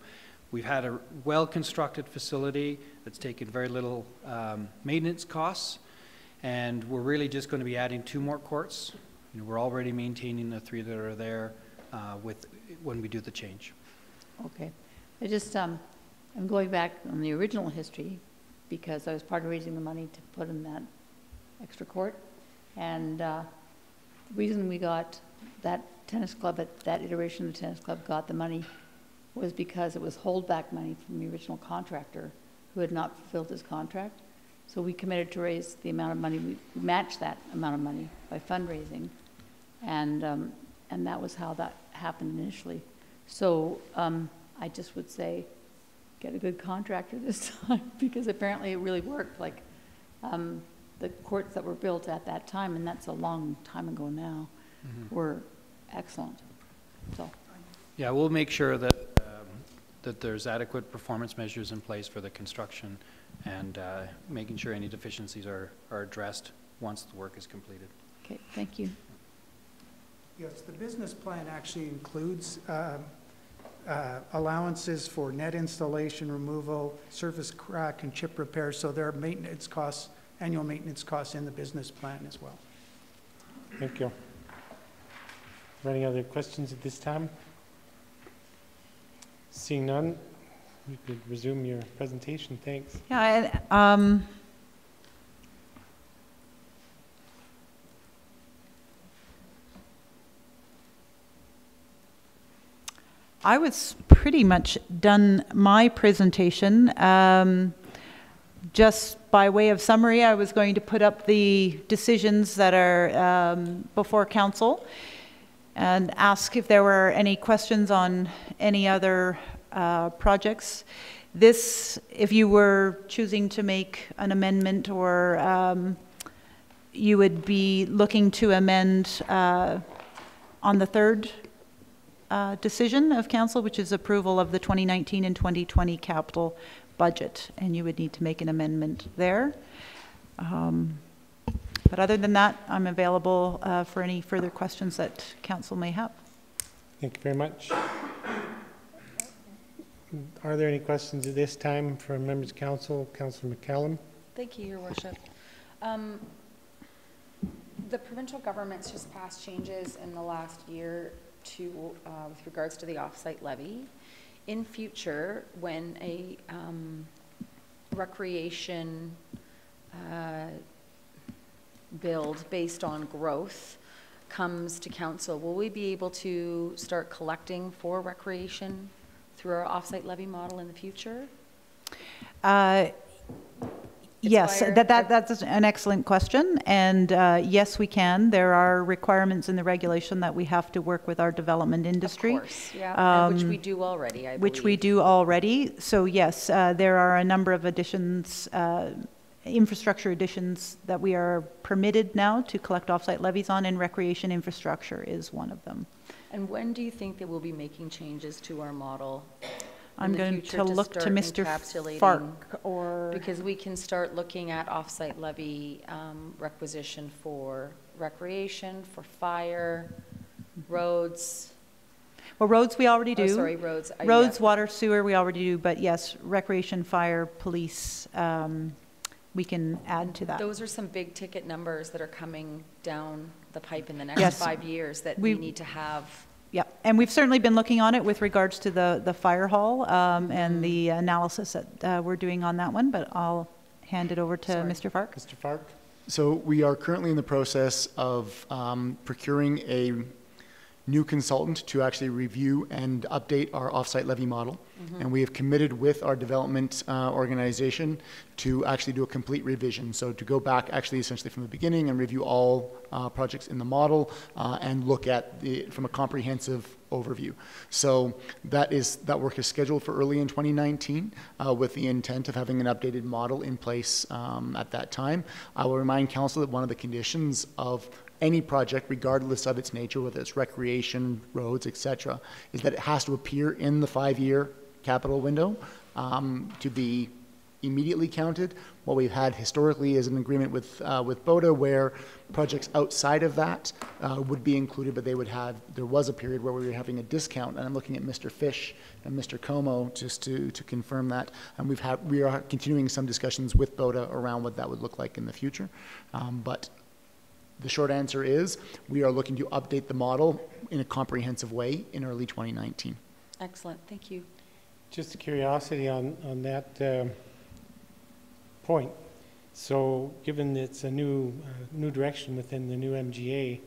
we've had a well-constructed facility that's taken very little maintenance costs, and we're really just going to be adding 2 more courts. You know, we're already maintaining the 3 that are there when we do the change. Okay. I just, I'm going back on the original history because I was part of raising the money to put in that extra court. And the reason we got that tennis club, at that iteration of the tennis club got the money was because it was holdback money from the original contractor who had not fulfilled his contract. So we committed to raise the amount of money, we matched that amount of money by fundraising. And that was how that happened initially. So, I just would say, get a good contractor this time because apparently it really worked. Like the courts that were built at that time, and that's a long time ago now, were excellent. So, yeah, we'll make sure that that there's adequate performance measures in place for the construction, and making sure any deficiencies are addressed once the work is completed. okay, thank you. Yes, the business plan actually includes allowances for net installation removal, surface crack and chip repair, so there are maintenance costs, annual maintenance costs in the business plan as well. Thank you. Are there any other questions at this time? Seeing none, you could resume your presentation. Thanks. Yeah, I was pretty much done my presentation. Just by way of summary, I was going to put up the decisions that are before council and ask if there were any questions on any other projects. This, if you were choosing to make an amendment, or you would be looking to amend on the third decision of council, which is approval of the 2019 and 2020 capital budget, and you would need to make an amendment there. But other than that, I'm available for any further questions that council may have. Thank you very much. Are there any questions at this time from members of council? Councillor McCallum. Thank you, Your Worship. The provincial government's just passed changes in the last year to, with regards to the off-site levy. In future, when a recreation build based on growth comes to council, will we be able to start collecting for recreation through our off-site levy model in the future? Yes, that's an excellent question, and yes, we can. There are requirements in the regulation that we have to work with our development industry. Of course, yeah, and which we do already, I believe. Which we do already. So yes, there are a number of additions, infrastructure additions that we are permitted now to collect off-site levies on, and recreation infrastructure is one of them. And when do you think that we'll be making changes to our model? I'm going to look to Mr. Fark, or because we can start looking at off-site levy requisition for recreation, for fire, roads. Well, roads we already do. Oh, sorry, roads. Roads, yeah. Water, sewer we already do, but yes, recreation, fire, police, we can add to that. Those are some big ticket numbers that are coming down the pipe in the next 5 years that we need to have. Yeah, and we've certainly been looking on it with regards to the fire hall and the analysis that we're doing on that one, but I'll hand it over to Mr. Fark. Mr. Fark. So we are currently in the process of procuring a new consultant to actually review and update our offsite levy model. And we have committed with our development organization to actually do a complete revision. So to go back actually essentially from the beginning and review all projects in the model and look at it from a comprehensive overview. So that work is scheduled for early in 2019 with the intent of having an updated model in place at that time. I will remind council that one of the conditions of any project, regardless of its nature, whether it's recreation, roads, etc., is that it has to appear in the 5-year capital window to be immediately counted. What we've had historically is an agreement with BOTA where projects outside of that would be included, but there was a period where we were having a discount, and I'm looking at Mr. Fish and Mr. Como just to confirm that, and we are continuing some discussions with BOTA around what that would look like in the future, but the short answer is we are looking to update the model in a comprehensive way in early 2019. Excellent, thank you. Just a curiosity on that point. So given it's a new direction within the new MGA,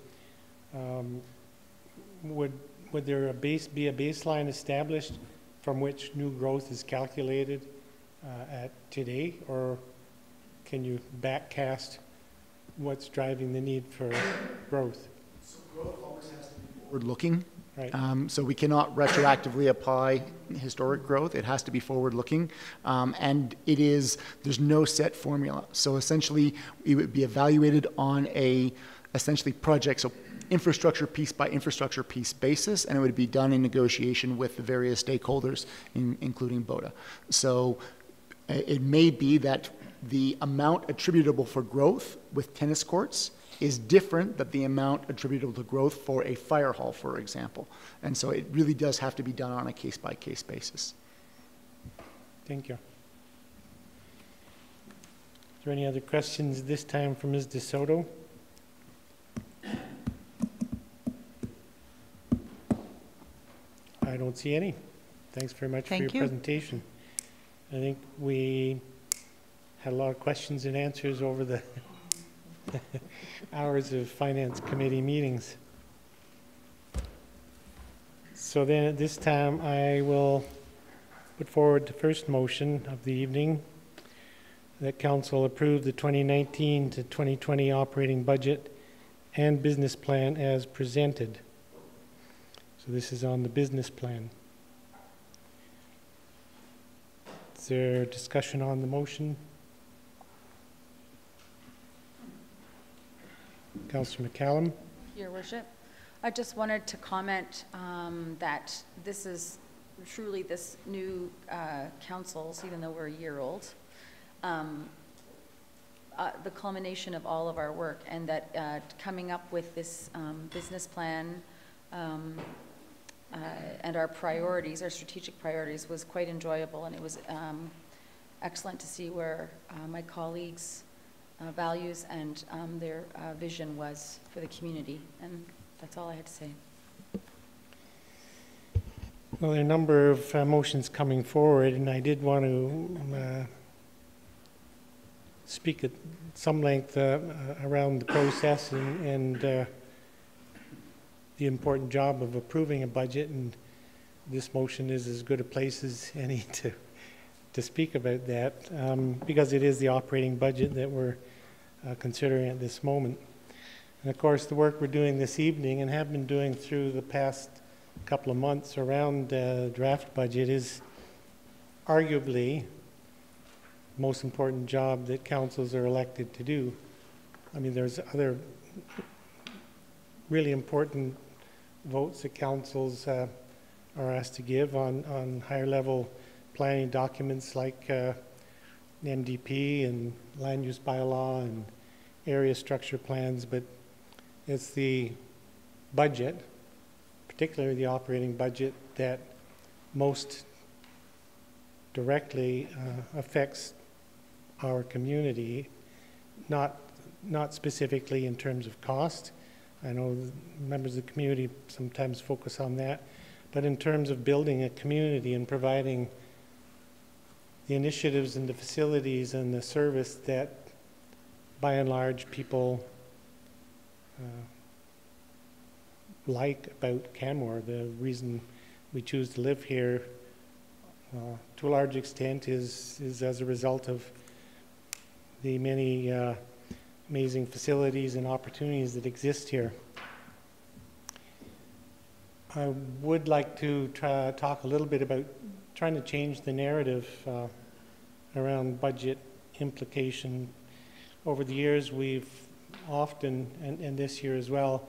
would there be a baseline established from which new growth is calculated at today, or can you backcast what's driving the need for growth? So growth always has to be forward-looking. Right. So we cannot retroactively apply historic growth. It has to be forward-looking, and there's no set formula. So essentially, it would be evaluated on essentially project, so infrastructure piece by infrastructure piece basis, and it would be done in negotiation with the various stakeholders, including BOTA. So it may be that the amount attributable for growth with tennis courts is different than the amount attributable to growth for a fire hall, for example. And so it really does have to be done on a case-by-case basis. Thank you. Is there any other questions this time for Ms. DeSoto? I don't see any. Thanks very much for your presentation. I think we had a lot of questions and answers over the hours of Finance Committee meetings. So then at this time, I will put forward the first motion of the evening that Council approve the 2019 to 2020 operating budget and business plan as presented. So this is on the business plan. Is there discussion on the motion? Councillor McCallum. Your Worship, I just wanted to comment that this is truly this new council's, even though we're a year old, the culmination of all of our work, and that coming up with this business plan and our priorities, our strategic priorities, was quite enjoyable, and it was excellent to see where my colleagues' values and their vision was for the community, and that's all I had to say. Well, there are a number of motions coming forward, and I did want to speak at some length around the process and the important job of approving a budget, and this motion is as good a place as any to speak about that, because it is the operating budget that we're considering at this moment. And of course, the work we're doing this evening and have been doing through the past couple of months around the draft budget is arguably the most important job that councils are elected to do. I mean, there's other really important votes that councils are asked to give on higher level planning documents like MDP and land use bylaw and area structure plans, but it's the budget, particularly the operating budget, that most directly affects our community, not specifically in terms of cost. I know members of the community sometimes focus on that, but in terms of building a community and providing the initiatives and the facilities and the service that, by and large, people like about Canmore. The reason we choose to live here, to a large extent, is as a result of the many amazing facilities and opportunities that exist here. I would like to talk a little bit about trying to change the narrative around budget implication. Over the years, we've often, and this year as well,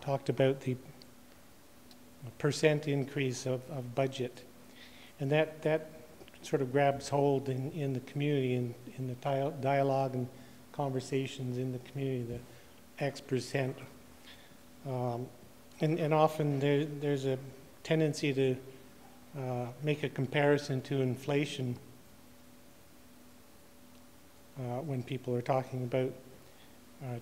talked about the percent increase of budget. And that sort of grabs hold in the community, in the dialogue and conversations in the community, the X percent. And often there's a tendency to make a comparison to inflation when people are talking about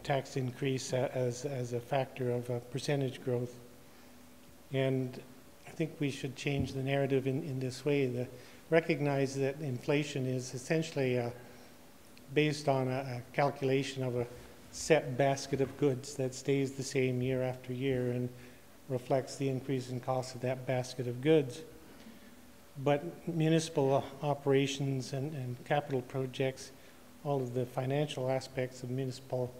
tax increase as a factor of percentage growth. And I think we should change the narrative in this way. Recognize that inflation is essentially based on a calculation of a set basket of goods that stays the same year after year and reflects the increase in cost of that basket of goods. But municipal operations and capital projects, all of the financial aspects of municipal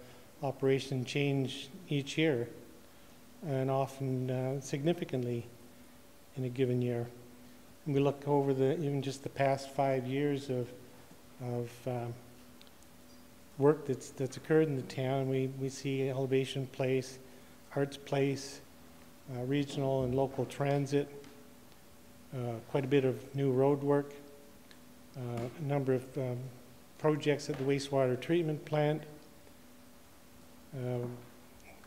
operation change each year, and often significantly in a given year. And we look over even just the past 5 years of work that's occurred in the town. We see Elevation Place, Arts Place, regional and local transit, quite a bit of new road work, a number of projects at the wastewater treatment plant,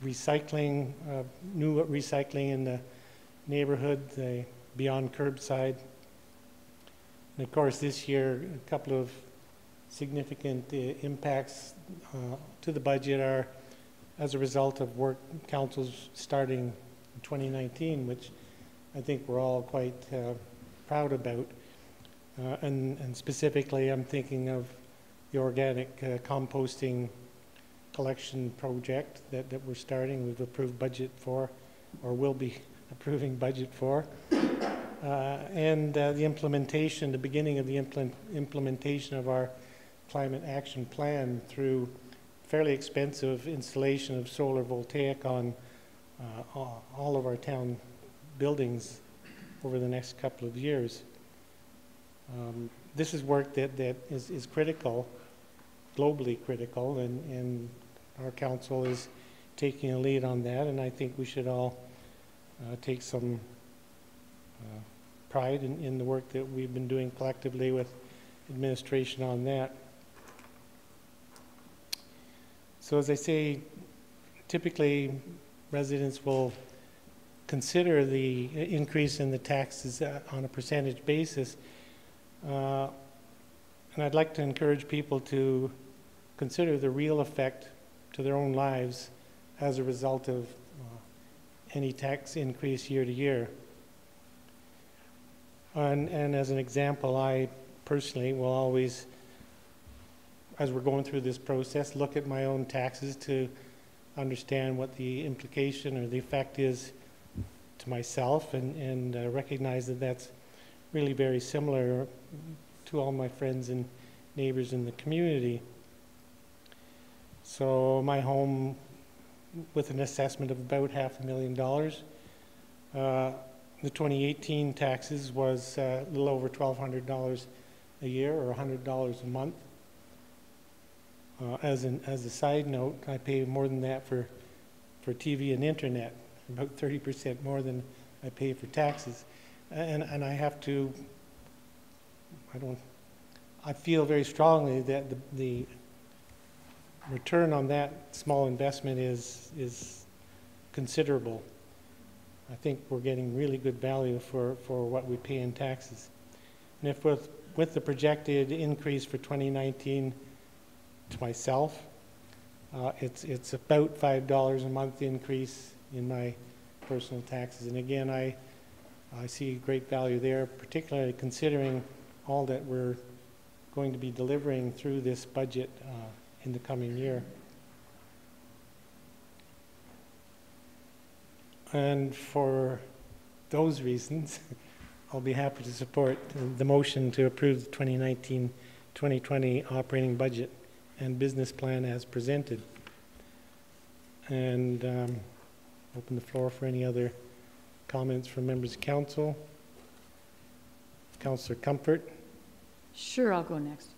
recycling, new recycling in the neighborhood, the beyond curbside. And of course this year, a couple of significant impacts to the budget are as a result of work council's starting in 2019, which I think we're all quite proud about. And specifically, I'm thinking of the organic composting collection project that we're starting. We've approved budget for, or will be approving budget for. And the implementation, the beginning of the implementation of our climate action plan through fairly expensive installation of solar voltaic on all of our town buildings over the next couple of years. This is work that is critical, globally critical, and our council is taking a lead on that, and I think we should all take some pride in the work that we've been doing collectively with administration on that. So as I say, typically residents will consider the increase in the taxes on a percentage basis. And I'd like to encourage people to consider the real effect to their own lives as a result of any tax increase year to year. And as an example, I personally will always, as we're going through this process, look at my own taxes to understand what the implication or the effect is to myself, and recognize that that's really very similar to all my friends and neighbors in the community. So my home, with an assessment of about $500,000, the 2018 taxes was a little over $1,200 a year, or $100 a month. As a side note, I pay more than that for TV and internet, about 30% more than I pay for taxes. And I have to, I feel very strongly that the return on that small investment is considerable. I think we're getting really good value for what we pay in taxes. And if with the projected increase for 2019 to myself, it's about $5 a month increase in my personal taxes. And again, I see great value there, particularly considering all that we're going to be delivering through this budget in the coming year. And for those reasons, I'll be happy to support the motion to approve the 2019-2020 operating budget and business plan as presented. And open the floor for any other comments from members of council. Councillor Comfort. Sure, I'll go next.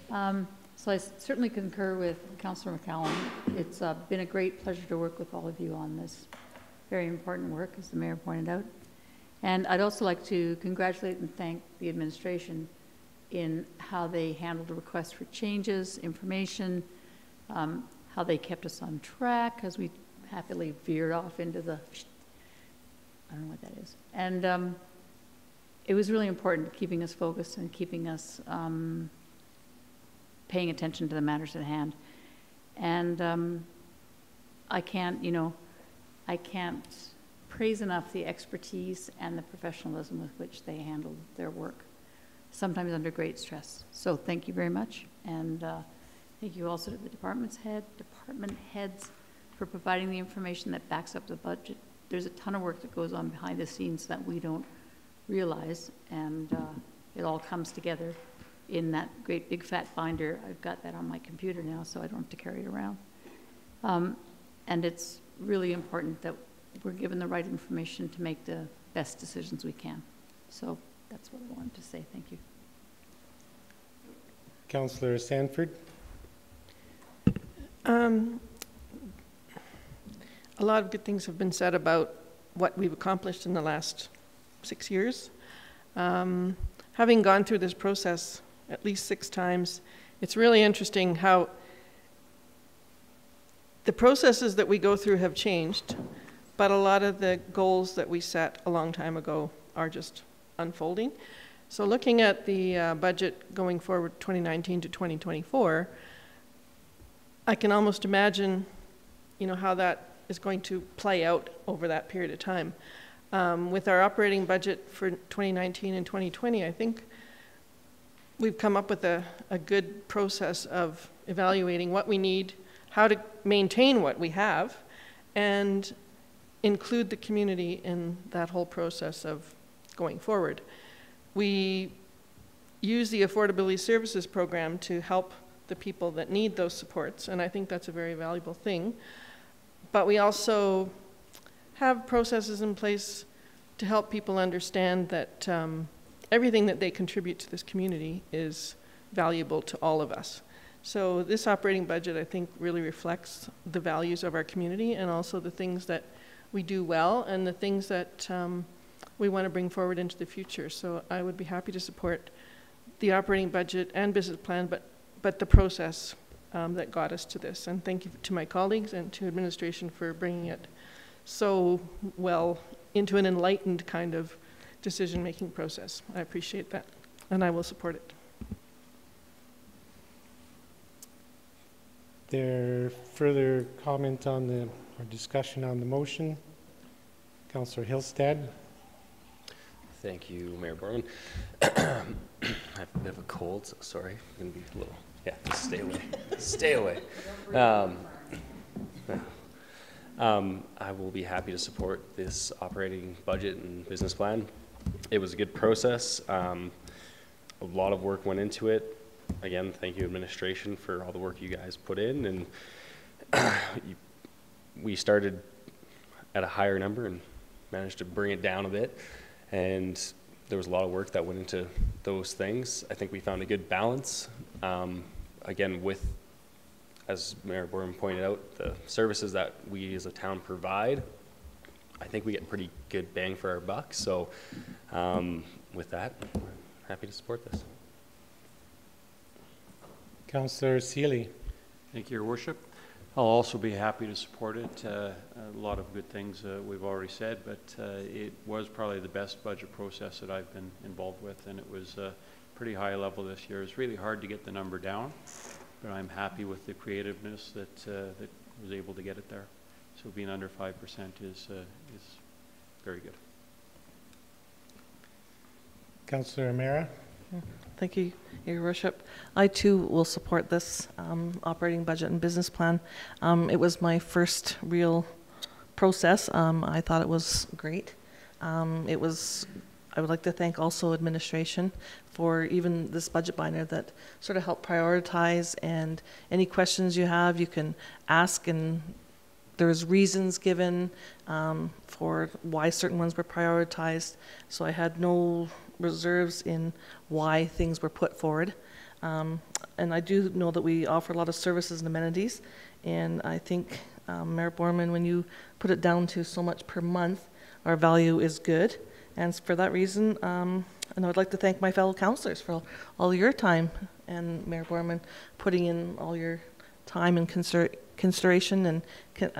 So I certainly concur with Councillor McCallum. It's been a great pleasure to work with all of you on this very important work, as the Mayor pointed out. And I'd also like to congratulate and thank the administration in how they handled the request for changes, information, how they kept us on track as we happily veered off into the, I don't know what that is. And it was really important, keeping us focused and keeping us paying attention to the matters at hand. And I can't praise enough the expertise and the professionalism with which they handled their work, sometimes under great stress. So thank you very much. And thank you also to the department heads for providing the information that backs up the budget. There's a ton of work that goes on behind the scenes that we don't realize, and it all comes together in that great big fat binder. I've got that on my computer now, so I don't have to carry it around. And it's really important that we're given the right information to make the best decisions we can. So that's what I wanted to say. Thank you. Councillor Sanford. A lot of good things have been said about what we've accomplished in the last 6 years. Having gone through this process at least 6 times, it's really interesting how the processes that we go through have changed, but a lot of the goals that we set a long time ago are just unfolding. So looking at the budget going forward 2019 to 2024, I can almost imagine, how that is going to play out over that period of time. With our operating budget for 2019 and 2020, I think we've come up with a good process of evaluating what we need, how to maintain what we have, and include the community in that whole process of going forward. We use the Affordability Services Program to help the people that need those supports, and I think that's a very valuable thing. But we also have processes in place to help people understand that everything that they contribute to this community is valuable to all of us. So this operating budget, I think, really reflects the values of our community and also the things that we do well and the things that we want to bring forward into the future. So I would be happy to support the operating budget and business plan, but the process that got us to this. And thank you to my colleagues and to administration for bringing it so well into an enlightened kind of decision-making process. I appreciate that, and I will support it. There further comment on the, or discussion on the motion? Councillor Hillstead. Thank you, Mayor Borman. I have a bit of a cold, so sorry. I'm going to be a little, just stay away. Stay away. I will be happy to support this operating budget and business plan. It was a good process. A lot of work went into it. Again, thank you, administration, for all the work you guys put in. And we started at a higher number and managed to bring it down a bit. And there was a lot of work that went into those things. I think we found a good balance. Again, with, as Mayor Borman pointed out, the services that we as a town provide, I think we get pretty good bang for our buck. So with that, I'm happy to support this. Councillor Seeley. Thank you, Your Worship. I'll also be happy to support it. A lot of good things we've already said, but it was probably the best budget process that I've been involved with, and it was pretty high level this year. It's really hard to get the number down, but I'm happy with the creativeness that that was able to get it there. So being under 5% is very good. Councillor O'Meara. Thank you, Your Worship. I too will support this operating budget and business plan. It was my first real process. I thought it was great. I would like to thank also administration for even this budget binder that sort of helped prioritize, and any questions you have, you can ask, and there's reasons given for why certain ones were prioritized. So I had no reserves in why things were put forward. And I do know that we offer a lot of services and amenities, and I think, Mayor Borman, when you put it down to so much per month, our value is good. And for that reason, and I would like to thank my fellow councillors for all your time, and Mayor Borman putting in all your time and consideration and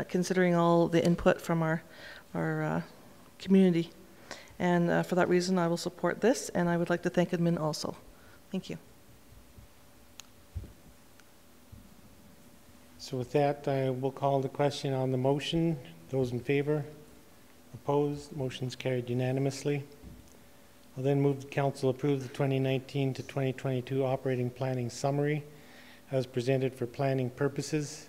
considering all the input from our community. And for that reason, I will support this, and I would like to thank admin also. Thank you. So with that, I will call the question on the motion. Those in favor? Opposed? Motion's carried unanimously. I'll then move the council approve the 2019 to 2022 operating planning summary as presented for planning purposes.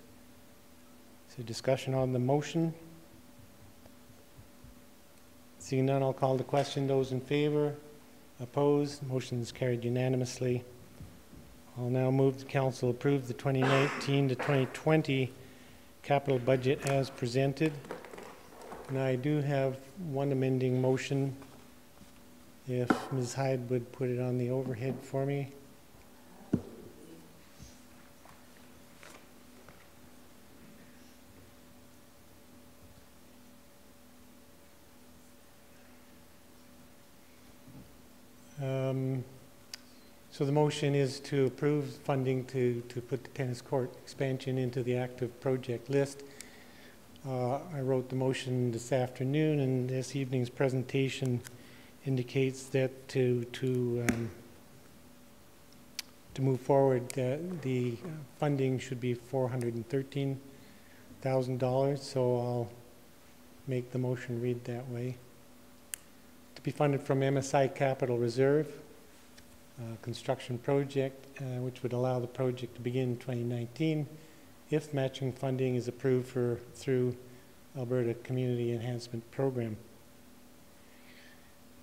So discussion on the motion. Seeing none, I'll call the question. Those in favor? Opposed? Motion is carried unanimously. I'll now move the council approve the 2019 to 2020 capital budget as presented. Now I do have one amending motion. If Ms. Hyde would put it on the overhead for me. So the motion is to approve funding to put the tennis court expansion into the active project list. I wrote the motion this afternoon, and this evening's presentation indicates that to move forward, the funding should be $413,000. So I'll make the motion read that way. To be funded from MSI Capital Reserve. Construction project, which would allow the project to begin in 2019 if matching funding is approved through Alberta Community Enhancement Program.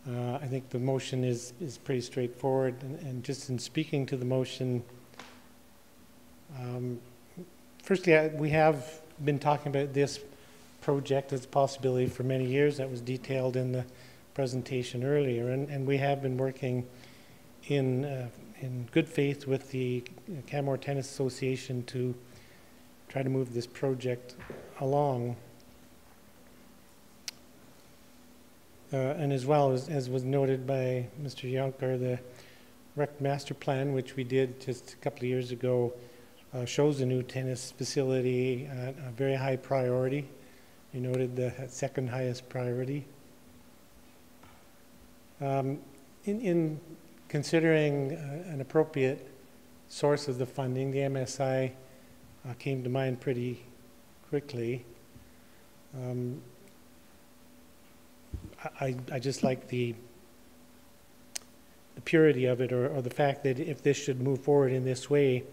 I think the motion is pretty straightforward, and just in speaking to the motion, firstly, we have been talking about this project as a possibility for many years. That was detailed in the presentation earlier, and we have been working in good faith with the Canmore Tennis Association to try to move this project along. And as well as was noted by Mr. Yonker, the rec master plan, which we did just a couple of years ago, shows a new tennis facility at a very high priority. We noted the second highest priority. In considering an appropriate source of the funding, the MSI came to mind pretty quickly. I just like the purity of it, or the fact that if this should move forward in this way,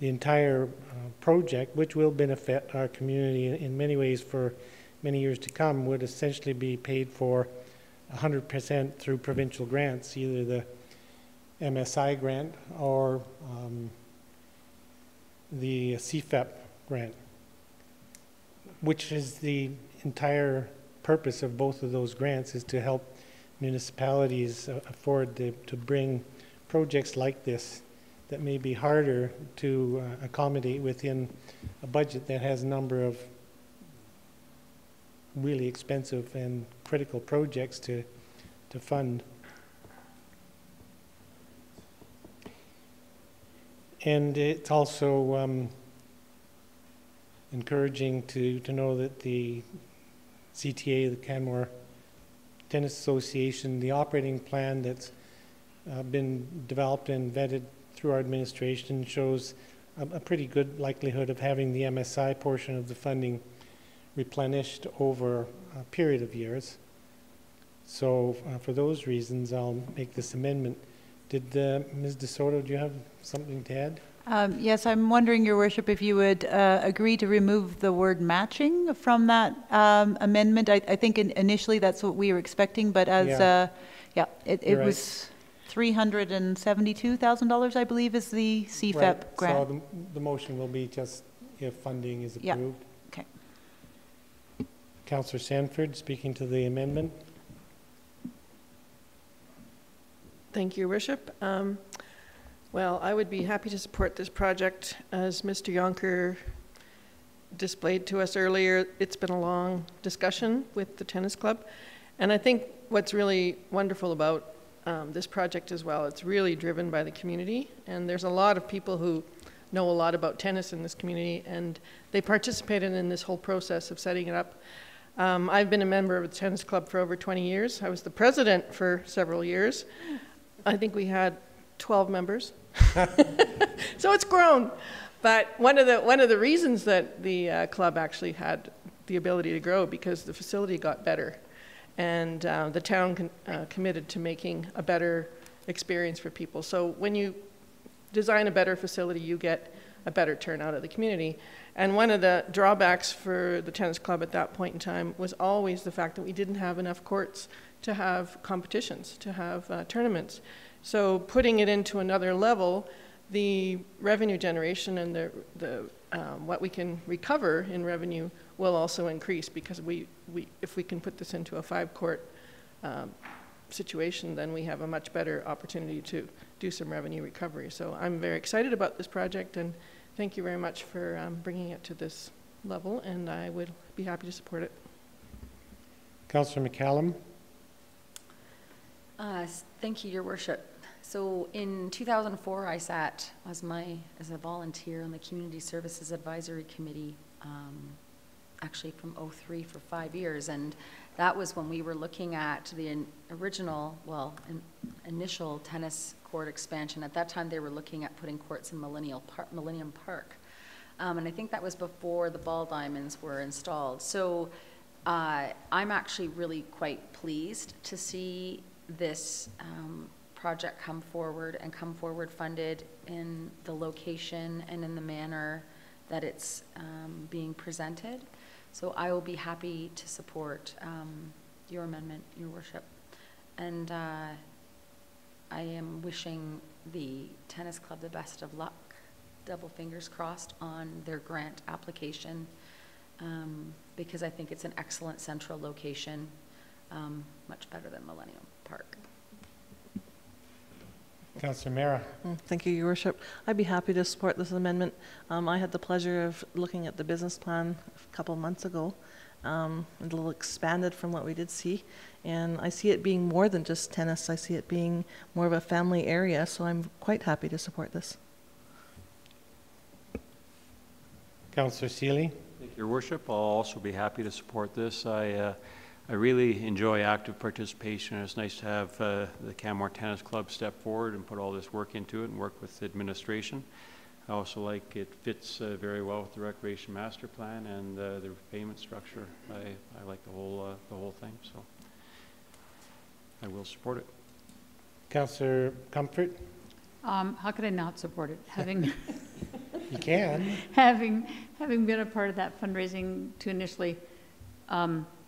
the entire project, which will benefit our community in many ways for many years to come, would essentially be paid for 100% through provincial grants, either the MSI grant or the CFEP grant, which is the entire purpose of both of those grants, is to help municipalities afford to bring projects like this that may be harder to accommodate within a budget that has a number of really expensive and critical projects to fund. And it's also encouraging to know that the CTA, the Canmore Tennis Association, the operating plan that's been developed and vetted through our administration shows a pretty good likelihood of having the MSI portion of the funding replenished over a period of years. So for those reasons, I'll make this amendment. Did Ms. DeSoto, do you have something to add? Yes, I'm wondering, Your Worship, if you would agree to remove the word matching from that amendment. I think initially that's what we were expecting, but as, it right. was $372,000, I believe, is the CFEP Right. grant. So the motion will be just if funding is approved. Okay. Councillor Sanford, speaking to the amendment. Thank you, Your Worship. Well, I would be happy to support this project. As Mr. Yonker displayed to us earlier, it's been a long discussion with the tennis club. And I think what's really wonderful about this project as well, it's really driven by the community. And there's a lot of people who know a lot about tennis in this community, and they participated in this whole process of setting it up. I've been a member of the tennis club for over 20 years. I was the president for several years. I think we had 12 members. So it's grown. But one of the reasons that the club actually had the ability to grow, because the facility got better, and the town committed to making a better experience for people. So when you design a better facility, you get a better turnout of the community. And one of the drawbacks for the tennis club at that point in time was always the fact that we didn't have enough courts to have competitions, to have tournaments. So putting it into another level, the revenue generation and the what we can recover in revenue will also increase, because if we can put this into a 5-court situation, then we have a much better opportunity to do some revenue recovery. So I'm very excited about this project, and thank you very much for bringing it to this level, and I would be happy to support it. Councillor McCallum. Thank you, Your Worship. So in 2004, I sat as a volunteer on the Community Services Advisory Committee, actually from 2003 for 5 years, and that was when we were looking at the initial tennis court expansion. At that time, they were looking at putting courts in Millennium Park, and I think that was before the ball diamonds were installed. So I'm actually really quite pleased to see this project come forward funded in the location and in the manner that it's being presented. So I will be happy to support your amendment, Your Worship. And I am wishing the tennis club the best of luck, double fingers crossed, on their grant application, because I think it's an excellent central location, much better than Millennium Park. Councillor Mera. Thank you, Your Worship. I'd be happy to support this amendment. I had the pleasure of looking at the business plan a couple months ago, a little expanded from what we did see, and I see it being more than just tennis. I see it being more of a family area, so I'm quite happy to support this. Councillor Seeley. Thank you, Your Worship. I'll also be happy to support this. I really enjoy active participation. It's nice to have the Canmore Tennis Club step forward and put all this work into it and work with the administration. I also like it fits very well with the Recreation Master Plan and the repayment structure. I like the whole thing, so I will support it. Councillor Comfort. How could I not support it? Having you can. having been a part of that fundraising to initially.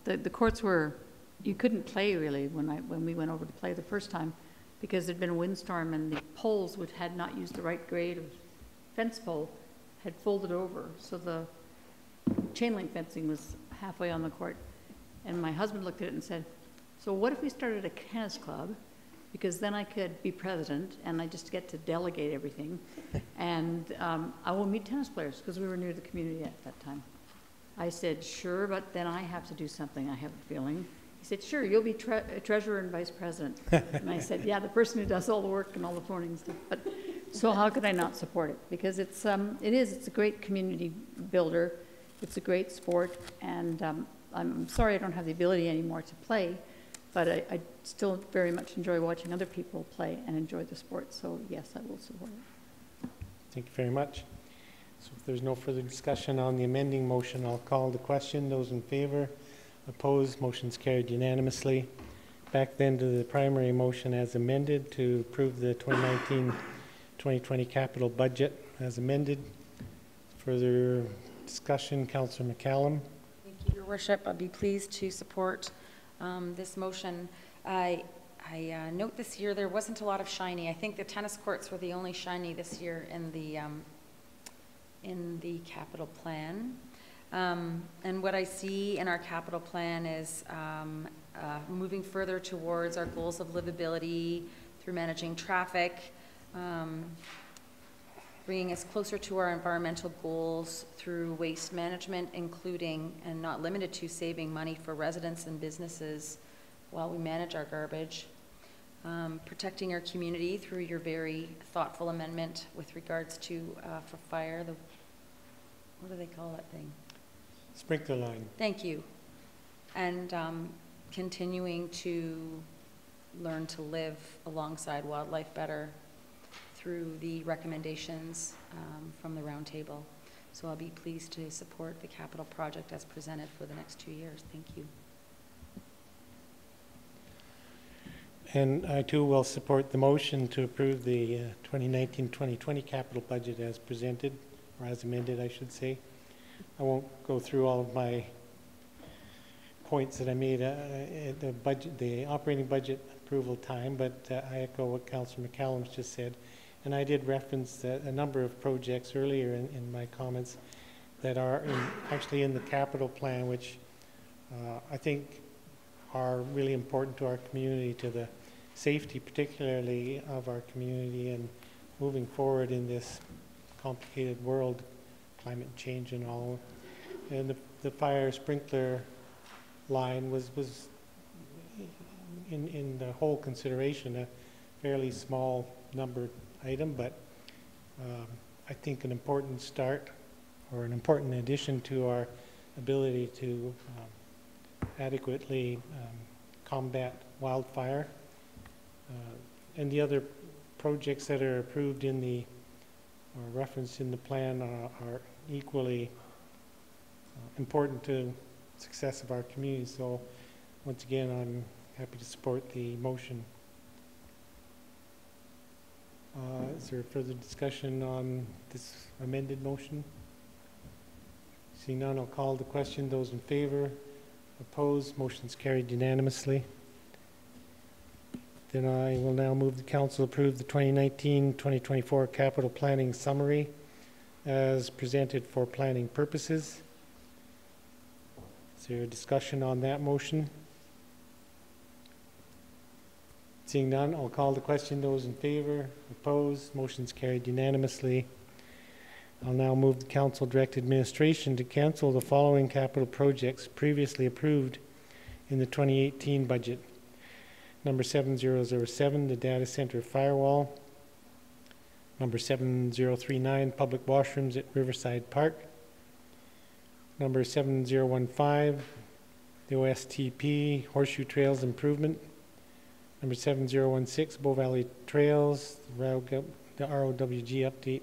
The courts were, you couldn't play really when we went over to play the first time, because there'd been a windstorm and the poles, which had not used the right grade of fence pole, had folded over. So the chain link fencing was halfway on the court. And my husband looked at it and said, so what if we started a tennis club? Because then I could be president and I just get to delegate everything. And I will meet tennis players, because we were near the community at that time. I said, sure, but then I have to do something, I have a feeling. He said, sure, you'll be treasurer and vice president. And I said, yeah, the person who does all the work and all the phoning stuff. But so how could I not support it? Because it's a great community builder. It's a great sport, and I'm sorry I don't have the ability anymore to play, but I still very much enjoy watching other people play and enjoy the sport. So yes, I will support it. Thank you very much. So if there's no further discussion on the amending motion, I'll call the question. Those in favor? Opposed? Motion's carried unanimously. Back then to the primary motion as amended to approve the 2019-2020 capital budget. as amended. Further discussion, Councillor McCallum. Thank you, Your Worship. I'd be pleased to support this motion. I note this year there wasn't a lot of shiny. I think the tennis courts were the only shiny this year in the capital plan. And what I see in our capital plan is moving further towards our goals of livability through managing traffic, bringing us closer to our environmental goals through waste management, including and not limited to saving money for residents and businesses while we manage our garbage, protecting our community through your very thoughtful amendment with regards to, for fire, what do they call that thing? Sprinkler line. Thank you. And continuing to learn to live alongside wildlife better through the recommendations from the roundtable. So I'll be pleased to support the capital project as presented for the next 2 years. Thank you. And I too will support the motion to approve the 2019-2020 capital budget as presented, or as amended, I should say. I won't go through all of my points that I made at the operating budget approval time, but I echo what Councillor McCallum's just said. And I did reference a number of projects earlier in my comments that are actually in the capital plan, which I think are really important to our community, to the safety particularly of our community, and moving forward in this complicated world, climate change and all. And the fire sprinkler line was in the whole consideration a fairly small number item, but I think an important start or an important addition to our ability to adequately combat wildfire. And the other projects that are approved in the or referenced in the plan are equally important to success of our community. So once again, I'm happy to support the motion. Is there further discussion on this amended motion? Seeing none, I'll call the question. Those in favor? Opposed? Motion's carried unanimously. Then I will now move the council approve the 2019-2024 capital planning summary as presented for planning purposes. Is there a discussion on that motion? Seeing none, I'll call the question. Those in favor? Opposed? Motion's carried unanimously. I'll now move the council direct administration to cancel the following capital projects previously approved in the 2018 budget. Number 7007, the data center firewall. Number 7039, public washrooms at Riverside Park. Number 7015, the OSTP Horseshoe Trails improvement. Number 7016, Bow Valley Trails, the ROWG update.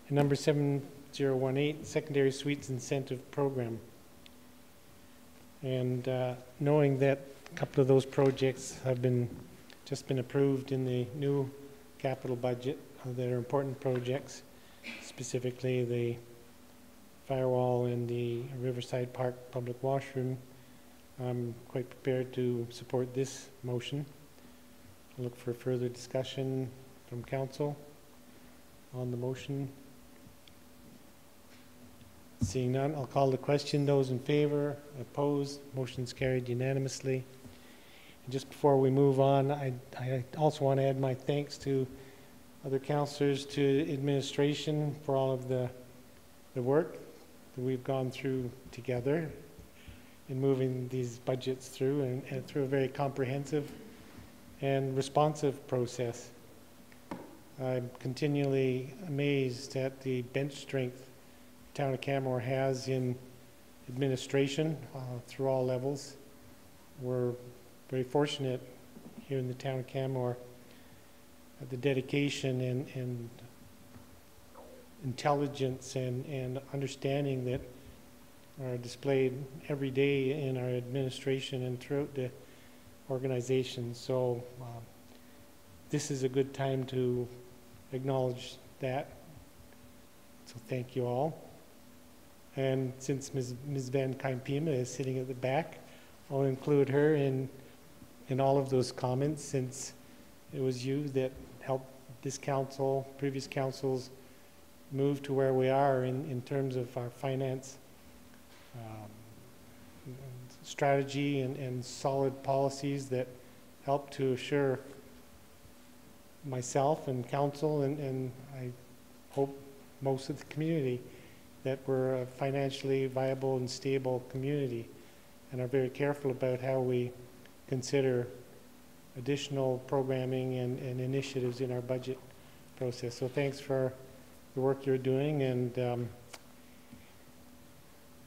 And number 7018, Secondary Suites Incentive Program. And knowing that a couple of those projects have just been approved in the new capital budget, that are important projects, specifically the firewall and the Riverside Park public washroom, I'm quite prepared to support this motion. I'll look for further discussion from council on the motion. Seeing none, I'll call the question. Those in favor? Opposed? Motion's carried unanimously. And just before we move on, I also want to add my thanks to other councillors, to administration for all of the work that we've gone through together in moving these budgets through and through a very comprehensive and responsive process. I'm continually amazed at the bench strength the town of Canmore has in administration through all levels. We're very fortunate here in the town of Canmore at the dedication and intelligence and understanding that are displayed every day in our administration and throughout the organization. So this is a good time to acknowledge that So thank you all. And since Ms. Van Kaimpima is sitting at the back, I'll include her in all of those comments, since it was you that helped this council, previous councils, move to where we are in terms of our finance strategy and solid policies that help to assure myself and council and I hope most of the community that we're a financially viable and stable community, and are very careful about how we consider additional programming and initiatives in our budget process. So thanks for the work you're doing, and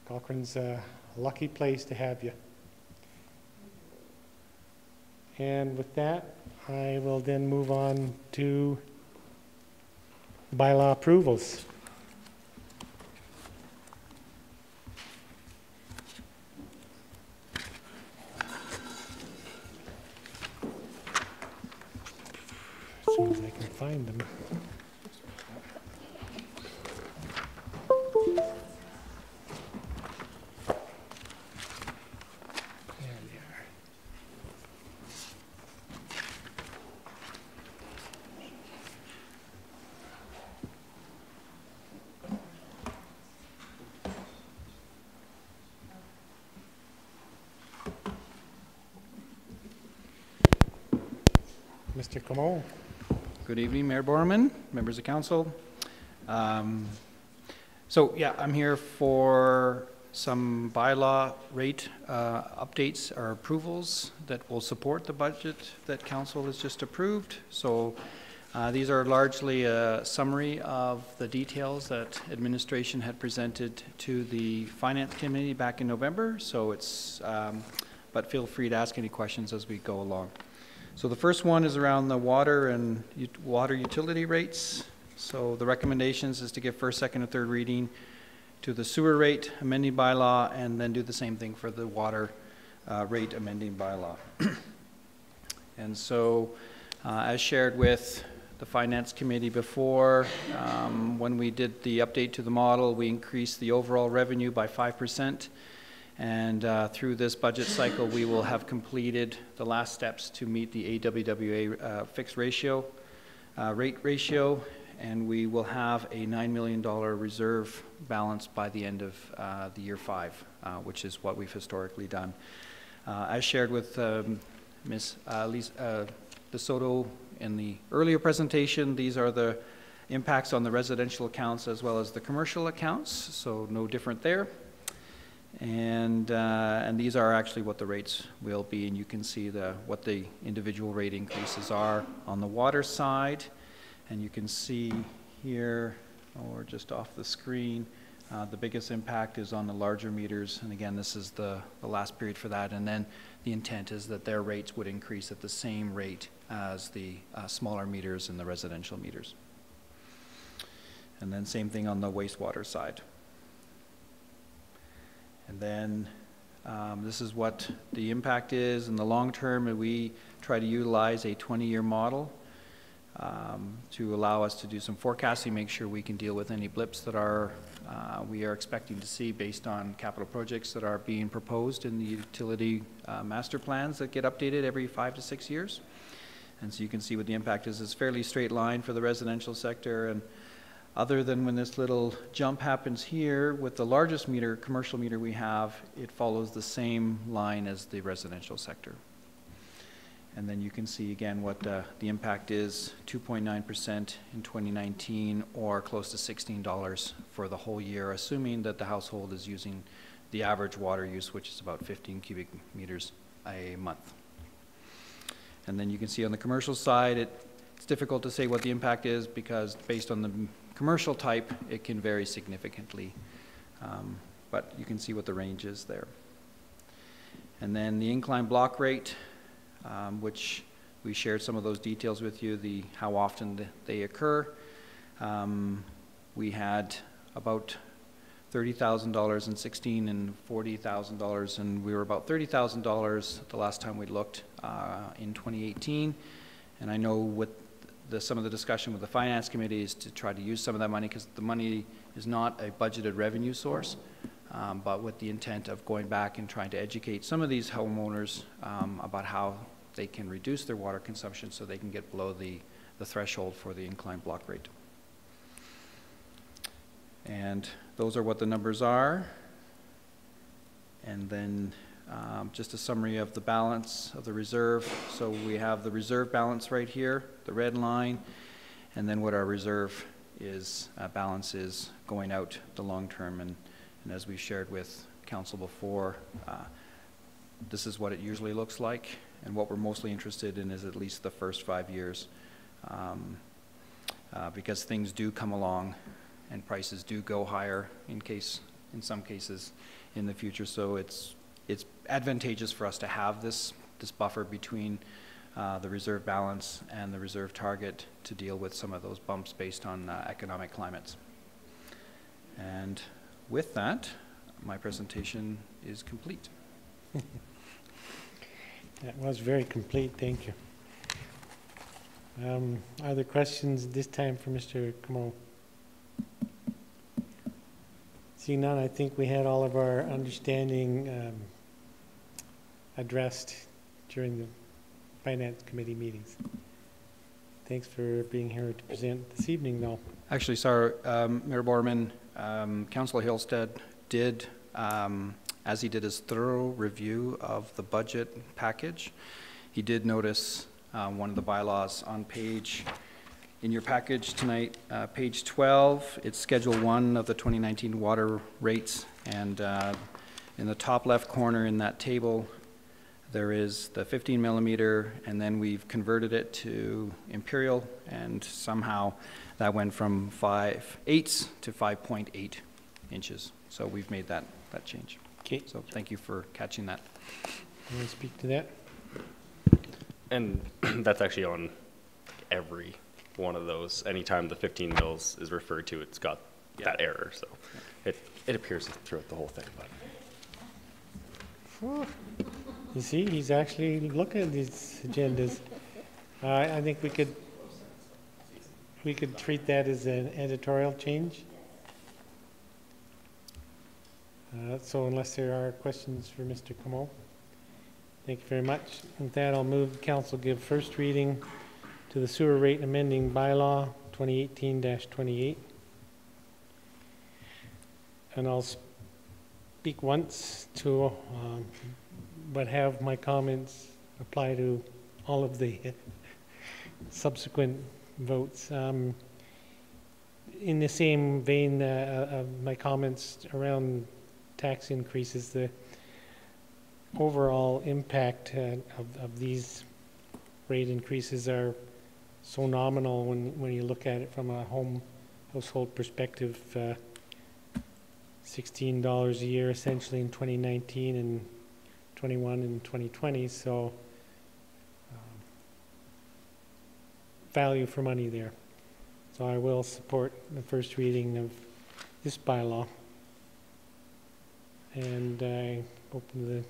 Cochrane's a lucky place to have you. And with that, I will then move on to bylaw approvals. As soon as I can find them. Mr. Canmore. Good evening, Mayor Borman, members of council. So yeah, I'm here for some bylaw rate updates or approvals that will support the budget that council has just approved. So these are largely a summary of the details that administration had presented to the finance committee back in November. So it's, but feel free to ask any questions as we go along. So the first one is around the water and water utility rates. So the recommendations is to give first, second, and third reading to the sewer rate amending bylaw, and then do the same thing for the water rate amending bylaw. And so as shared with the finance committee before, when we did the update to the model, we increased the overall revenue by 5%. And through this budget cycle, we will have completed the last steps to meet the AWWA fixed ratio, rate ratio, and we will have a $9 million reserve balance by the end of the year 5, which is what we've historically done. As shared with Ms. Lisa DeSoto in the earlier presentation, these are the impacts on the residential accounts as well as the commercial accounts, so no different there. And these are actually what the rates will be, and you can see what the individual rate increases are on the water side. And you can see here, or just off the screen, the biggest impact is on the larger meters. And again, this is the last period for that. And then the intent is that their rates would increase at the same rate as the smaller meters and the residential meters. And then same thing on the wastewater side. And then this is what the impact is in the long term, and we try to utilize a 20-year model to allow us to do some forecasting, make sure we can deal with any blips that we are expecting to see based on capital projects that are being proposed in the utility master plans that get updated every 5 to 6 years. And so you can see what the impact is. It's fairly straight line for the residential sector, and other than when this little jump happens here with the largest meter, commercial meter we have, it follows the same line as the residential sector. And then you can see again what the impact is, 2.9% in 2019, or close to $16 for the whole year, assuming that the household is using the average water use, which is about 15 cubic meters a month. And then you can see on the commercial side, it's difficult to say what the impact is because based on the commercial type, it can vary significantly, but you can see what the range is there. And then the incline block rate, which we shared some of those details with you, how often they occur. We had about $30,000 in 16 and $40,000, and we were about $30,000 the last time we looked in 2018. And I know with some of the discussion with the finance committee is to try to use some of that money because the money is not a budgeted revenue source, but with the intent of going back and trying to educate some of these homeowners about how they can reduce their water consumption so they can get below the threshold for the inclined block rate. And those are what the numbers are. And then just a summary of the balance of the reserve. So we have the reserve balance right here, the red line, and then what our reserve is, balance is going out the long term. And as we shared with council before, this is what it usually looks like. And what we're mostly interested in is at least the first 5 years, because things do come along and prices do go higher in some cases in the future. So it's advantageous for us to have this buffer between the reserve balance and the reserve target to deal with some of those bumps based on economic climates. And with that, my presentation is complete. That was very complete, thank you. Are there questions this time for Mr. Canmore? Seeing none, I think we had all of our understanding addressed during the Finance Committee meetings. Thanks for being here to present this evening, though. Actually, sorry, Mayor Borman, Councillor Hillstead did, as he did his thorough review of the budget package, he did notice one of the bylaws on in your package tonight, page 12, it's Schedule 1 of the 2019 water rates, and in the top left corner in that table, there is the 15 millimeter, and then we've converted it to imperial, and somehow that went from 5/8 to 5.8 inches. So we've made that change. Okay. So thank you for catching that. You want to speak to that? And that's actually on every one of those. Anytime the 15 mils is referred to, it's got that error. So it appears throughout the whole thing. But you see, he's actually looking at these agendas. I think we could treat that as an editorial change. So unless there are questions for Mr. Canmore, thank you very much. With that, I'll move the council give first reading to the sewer rate amending bylaw 2018-28. And I'll speak once to, but have my comments apply to all of the subsequent votes. In the same vein of my comments around tax increases, the overall impact of these rate increases are so nominal when you look at it from a household perspective. $16 a year essentially in 2019 and 21 in 2020, so value for money there. So I will support the first reading of this bylaw, and I open the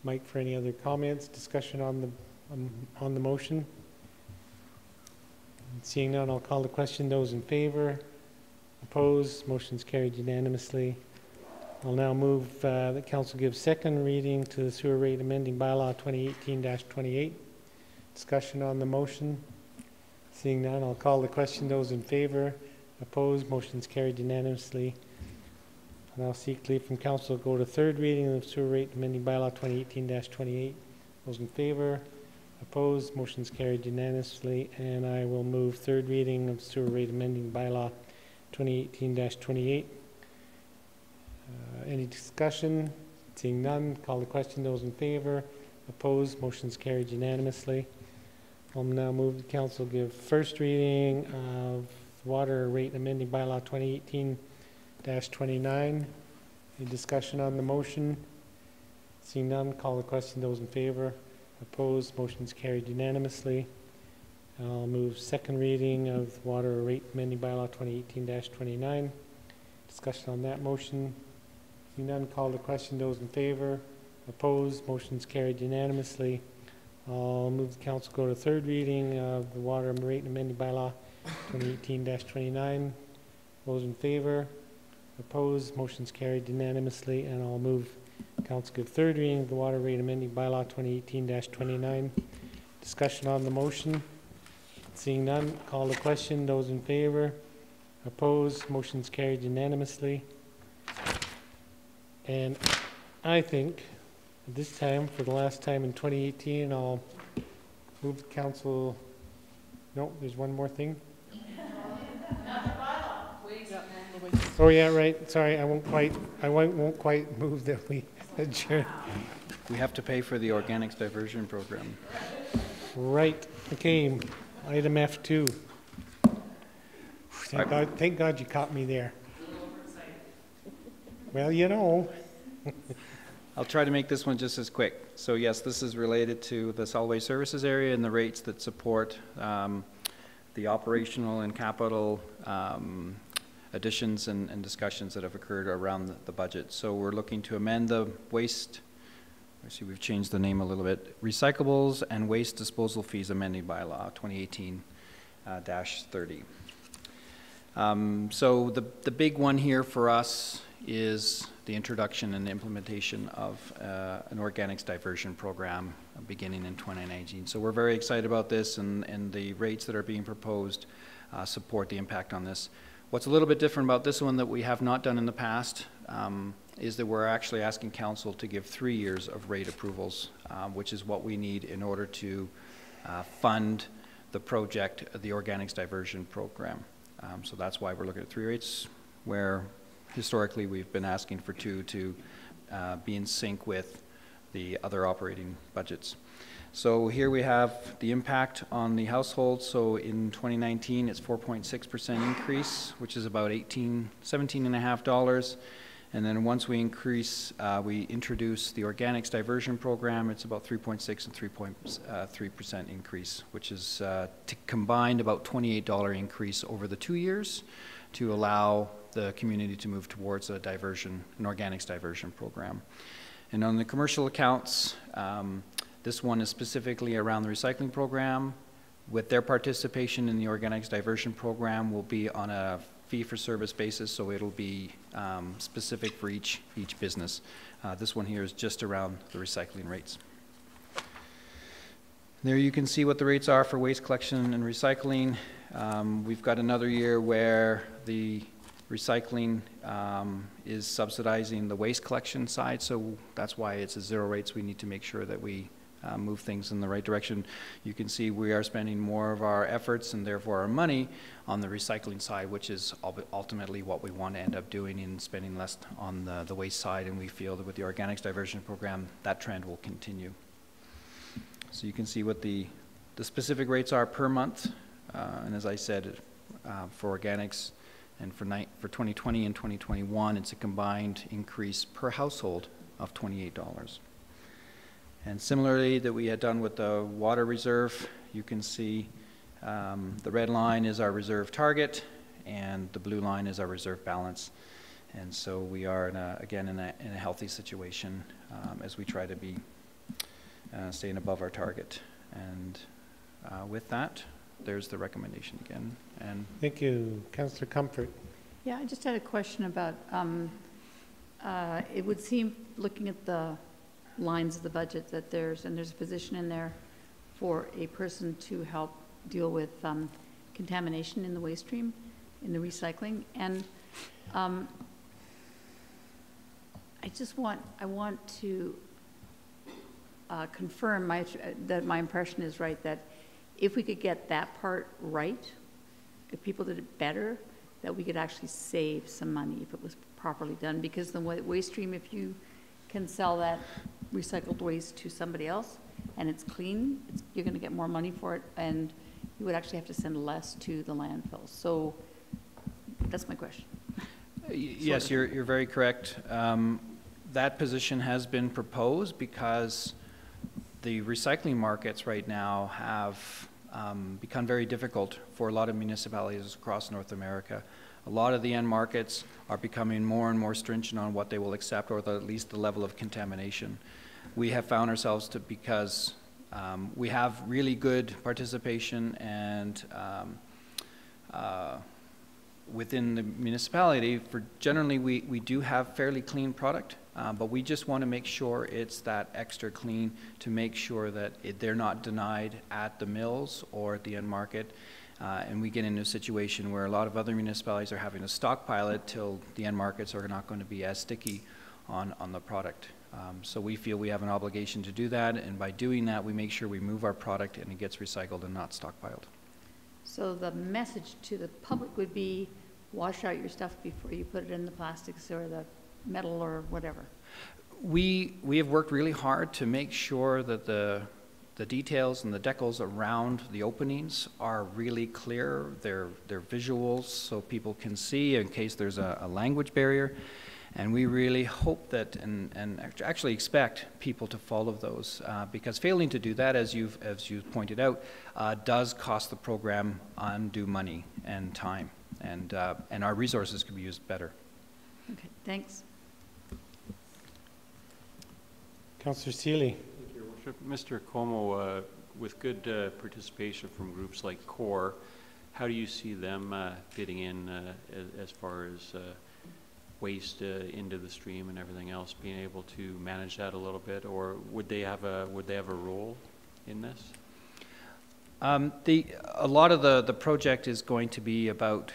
mic for any other comments, discussion on the motion. Seeing none, I'll call the question. Those in favor? Opposed? Motion's carried unanimously. I'll now move that council gives second reading to the sewer rate amending bylaw 2018-28. Discussion on the motion. Seeing none, I'll call the question. Those in favor? Opposed? Motion's carried unanimously. And I'll seek leave from council to go to third reading of sewer rate amending bylaw 2018-28. Those in favor? Opposed? Motion's carried unanimously. And I will move third reading of sewer rate amending bylaw 2018-28. Any discussion? Seeing none, call the question. Those in favor? Opposed? Motion's carried unanimously. I'll now move the council give first reading of water rate amending bylaw 2018-29. Any discussion on the motion? Seeing none, call the question. Those in favor? Opposed? Motion's carried unanimously. I'll move second reading of water rate amending bylaw 2018-29. Discussion on that motion. Seeing none, call the question. Those in favor? Opposed? Motion's carried unanimously. I'll move the council go to third reading of the water rate amending bylaw 2018-29. Those in favor? Opposed? Motion's carried unanimously, and I'll move council give third reading of the water rate amending bylaw 2018-29. Discussion on the motion. Seeing none, call the question. Those in favor? Opposed? Motion's carried unanimously. And I think this time, for the last time in 2018, I'll move the council. No, there's one more thing. Oh yeah, right. Sorry, I won't quite move that we adjourn. We have to pay for the organics diversion program. Right. Okay. Item F2. Thank God you caught me there. Well, you know. I'll try to make this one just as quick. So yes, this is related to the solid waste services area and the rates that support the operational and capital additions and discussions that have occurred around the budget. So we're looking to amend the waste, I see we've changed the name a little bit, Recyclables and Waste Disposal Fees Amending Bylaw 2018-30. So the big one here for us is the introduction and implementation of an organics diversion program beginning in 2019. So we're very excited about this, and the rates that are being proposed support the impact on this. What's a little bit different about this one that we have not done in the past is that we're actually asking council to give 3 years of rate approvals, which is what we need in order to fund the project, the organics diversion program. So that's why we're looking at 3 rates, where historically we've been asking for 2 to be in sync with the other operating budgets. So here we have the impact on the household. So in 2019, it's 4.6% increase, which is about $17.50. And then once we increase, we introduce the organics diversion program, it's about 3.6 and 3.3% increase, which is combined about $28 increase over the 2 years to allow the community to move towards a diversion, an organics diversion program. And on the commercial accounts, this one is specifically around the recycling program. With their participation in the organics diversion program will be on a fee-for-service basis, so it'll be specific for each business. This one here is just around the recycling rates. There you can see what the rates are for waste collection and recycling. We've got another year where the recycling is subsidizing the waste collection side, so that's why it's a zero rates. We need to make sure that we move things in the right direction. You can see we are spending more of our efforts and therefore our money on the recycling side, which is ultimately what we want to end up doing, in spending less on the waste side, and we feel that with the organics diversion program that trend will continue. So you can see what the specific rates are per month, and as I said, for organics and for 2020 and 2021 it's a combined increase per household of $28. And similarly that we had done with the water reserve, you can see the red line is our reserve target and the blue line is our reserve balance. And so we are again in a healthy situation as we try to be staying above our target. And with that, there's the recommendation again. And thank you. Councillor Comfort. Yeah, I just had a question about, it would seem, looking at the lines of the budget, that there's a position in there for a person to help deal with contamination in the waste stream, in the recycling. And I want to confirm that my impression is right, that if we could get that part right, if people did it better, that we could actually save some money if it was properly done. Because the waste stream, if you can sell that recycled waste to somebody else and it's clean, you're going to get more money for it, and you would actually have to send less to the landfills. So that's my question. Yes, you're very correct. That position has been proposed because the recycling markets right now have become very difficult for a lot of municipalities across North America. A lot of the end markets are becoming more and more stringent on what they will accept, or at least the level of contamination. We have found ourselves to, because we have really good participation and within the municipality, generally we do have fairly clean product, but we just want to make sure it's that extra clean to make sure that they're not denied at the mills or at the end market. And we get into a situation where a lot of other municipalities are having to stockpile it till the end markets are not going to be as sticky on the product. So we feel we have an obligation to do that, and by doing that we make sure we move our product and it gets recycled and not stockpiled. So the message to the public would be, wash out your stuff before you put it in the plastics or the metal or whatever. We have worked really hard to make sure that the details and the decals around the openings are really clear. They're visuals so people can see in case there's a language barrier. And we really hope that and actually expect people to follow those because failing to do that, as you've pointed out, does cost the program undue money and time, and our resources could be used better. Okay, thanks. Councillor Seeley. Thank you, Your Worship. Mr. Como, with good participation from groups like CORE, how do you see them fitting in as far as waste into the stream and everything else, being able to manage that a little bit, or would they have a role in this? A lot of the project is going to be about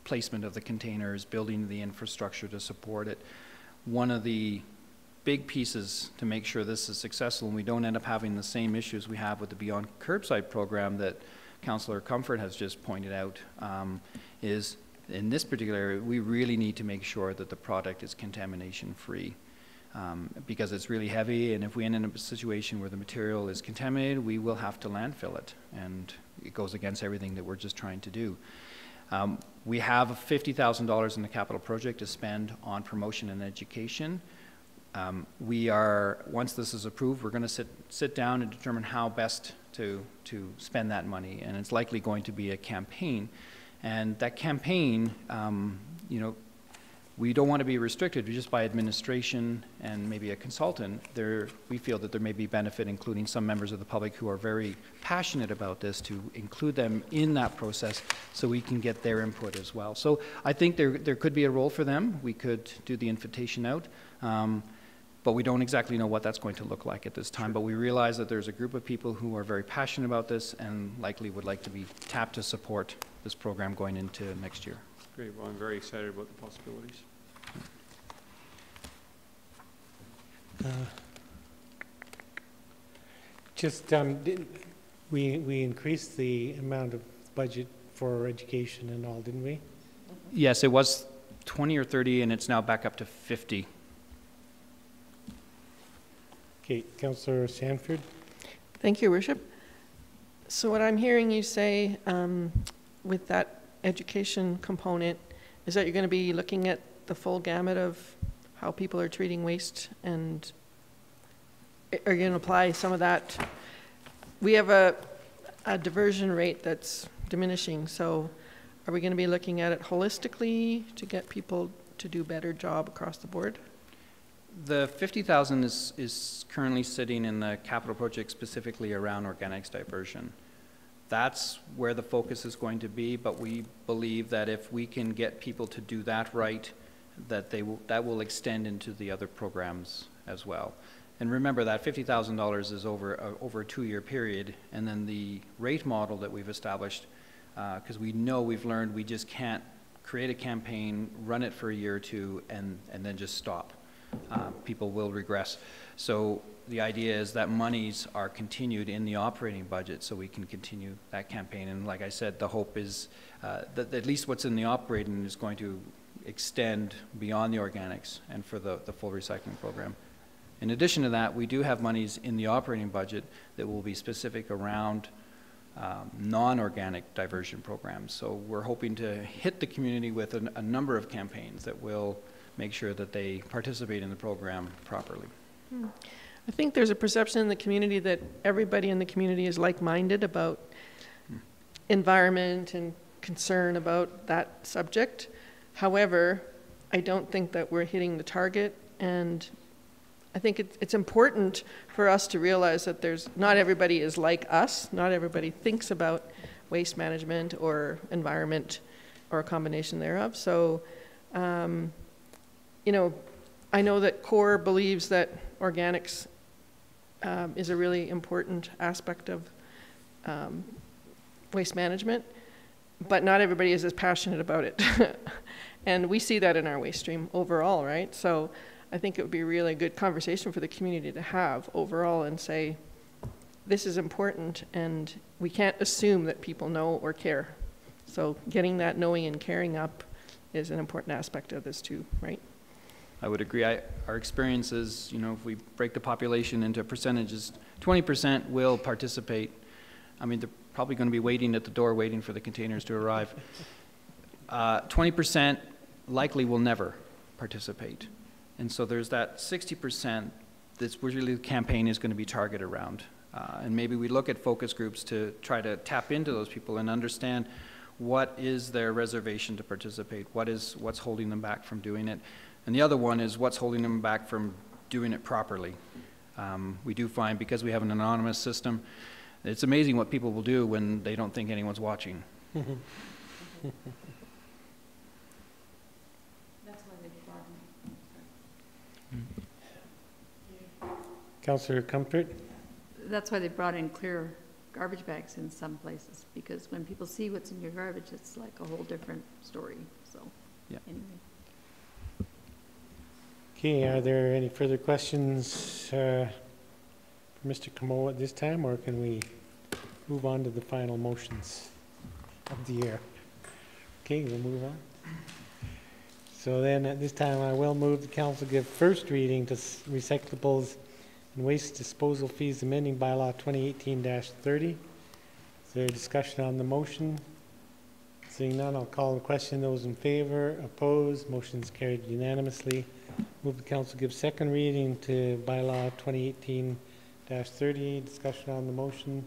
placement of the containers, building the infrastructure to support it. One of the big pieces to make sure this is successful and we don't end up having the same issues we have with the Beyond Curbside program that Councillor Comfort has just pointed out is in this particular area, we really need to make sure that the product is contamination free because it's really heavy, and if we end up in a situation where the material is contaminated, we will have to landfill it, and it goes against everything that we're just trying to do. We have $50,000 in the capital project to spend on promotion and education. Once this is approved, we're going to sit down and determine how best to spend that money, and it's likely going to be a campaign. And that campaign, you know, we don't want to be restricted just by administration and maybe a consultant. We feel that there may be benefit, including some members of the public who are very passionate about this, to include them in that process so we can get their input as well. So I think there could be a role for them. We could do the invitation out. But we don't exactly know what that's going to look like at this time. But we realize that there's a group of people who are very passionate about this and likely would like to be tapped to support this program going into next year. Great. Well, I'm very excited about the possibilities. We increased the amount of budget for education and all, didn't we? Yes, it was 20 or 30, and it's now back up to 50. Okay, Councillor Sanford. Thank you, Worship. So what I'm hearing you say with that education component is that you're going to be looking at the full gamut of how people are treating waste, and are you going to apply some of that? We have a diversion rate that's diminishing, so are we going to be looking at it holistically to get people to do a better job across the board? The 50,000 is currently sitting in the capital project specifically around organics diversion. That's where the focus is going to be, but we believe that if we can get people to do that right, that that will extend into the other programs as well. And remember that $50,000 is over a 2-year period, and then the rate model that we've established, because we've learned we just can't create a campaign, run it for a year or two, and then just stop. People will regress. So the idea is that monies are continued in the operating budget so we can continue that campaign. And like I said, the hope is that at least what's in the operating is going to extend beyond the organics and for the full recycling program. In addition to that, we do have monies in the operating budget that will be specific around non-organic diversion programs. So we're hoping to hit the community with a number of campaigns that will make sure that they participate in the program properly. I think there's a perception in the community that everybody in the community is like-minded about environment and concern about that subject. However, I don't think that we're hitting the target, and I think it's important for us to realize that not everybody is like us, not everybody thinks about waste management or environment or a combination thereof. So, you know, I know that CORE believes that organics is a really important aspect of waste management, but not everybody is as passionate about it. And we see that in our waste stream overall, right? So I think it would be a really good conversation for the community to have overall and say, this is important and we can't assume that people know or care. So getting that knowing and caring up is an important aspect of this too, right? I would agree. Our experience is, you know, if we break the population into percentages, 20% will participate. I mean, they're probably going to be waiting at the door, waiting for the containers to arrive. 20% likely will never participate. And so there's that 60% that's really the campaign is going to be targeted around. And maybe we look at focus groups to try to tap into those people and understand what is their reservation to participate, what's holding them back from doing it. And the other one is what's holding them back from doing it properly. We do find, because we have an anonymous system, it's amazing what people will do when they don't think anyone's watching. That's why they brought in. Councillor Comfort? That's why they brought in clear garbage bags in some places, because when people see what's in your garbage, it's like a whole different story. So, yeah. Anyway. Okay, are there any further questions for Mr. Canmore at this time, or can we move on to the final motions of the year? Okay, we'll move on. So then at this time, I will move the council give first reading to Recyclables and Waste Disposal Fees amending bylaw 2018-30. Is there a discussion on the motion? Seeing none, I'll call the question. Those in favor, opposed, motion is carried unanimously. Move the council give second reading to bylaw 2018-30. Discussion on the motion.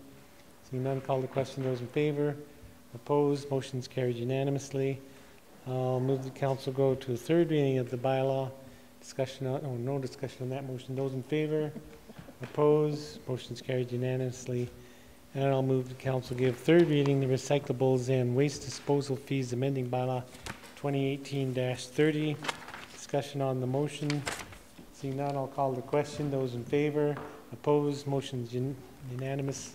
Seeing none, call the question. Those in favor, opposed, motion is carried unanimously. I'll move the council go to a third reading of the bylaw. Discussion on, no discussion on that motion. Those in favor, opposed, motion is carried unanimously. And I'll move the council give third reading the Recyclables and Waste Disposal Fees amending bylaw 2018-30. Discussion on the motion. Seeing none, I'll call the question. Those in favor, opposed, motion is unanimous,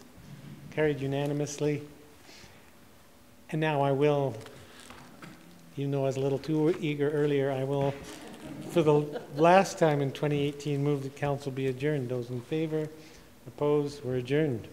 carried unanimously. And now I will, even though I was a little too eager earlier, I will, for the last time in 2018, move the council be adjourned. Those in favor, opposed, we're adjourned.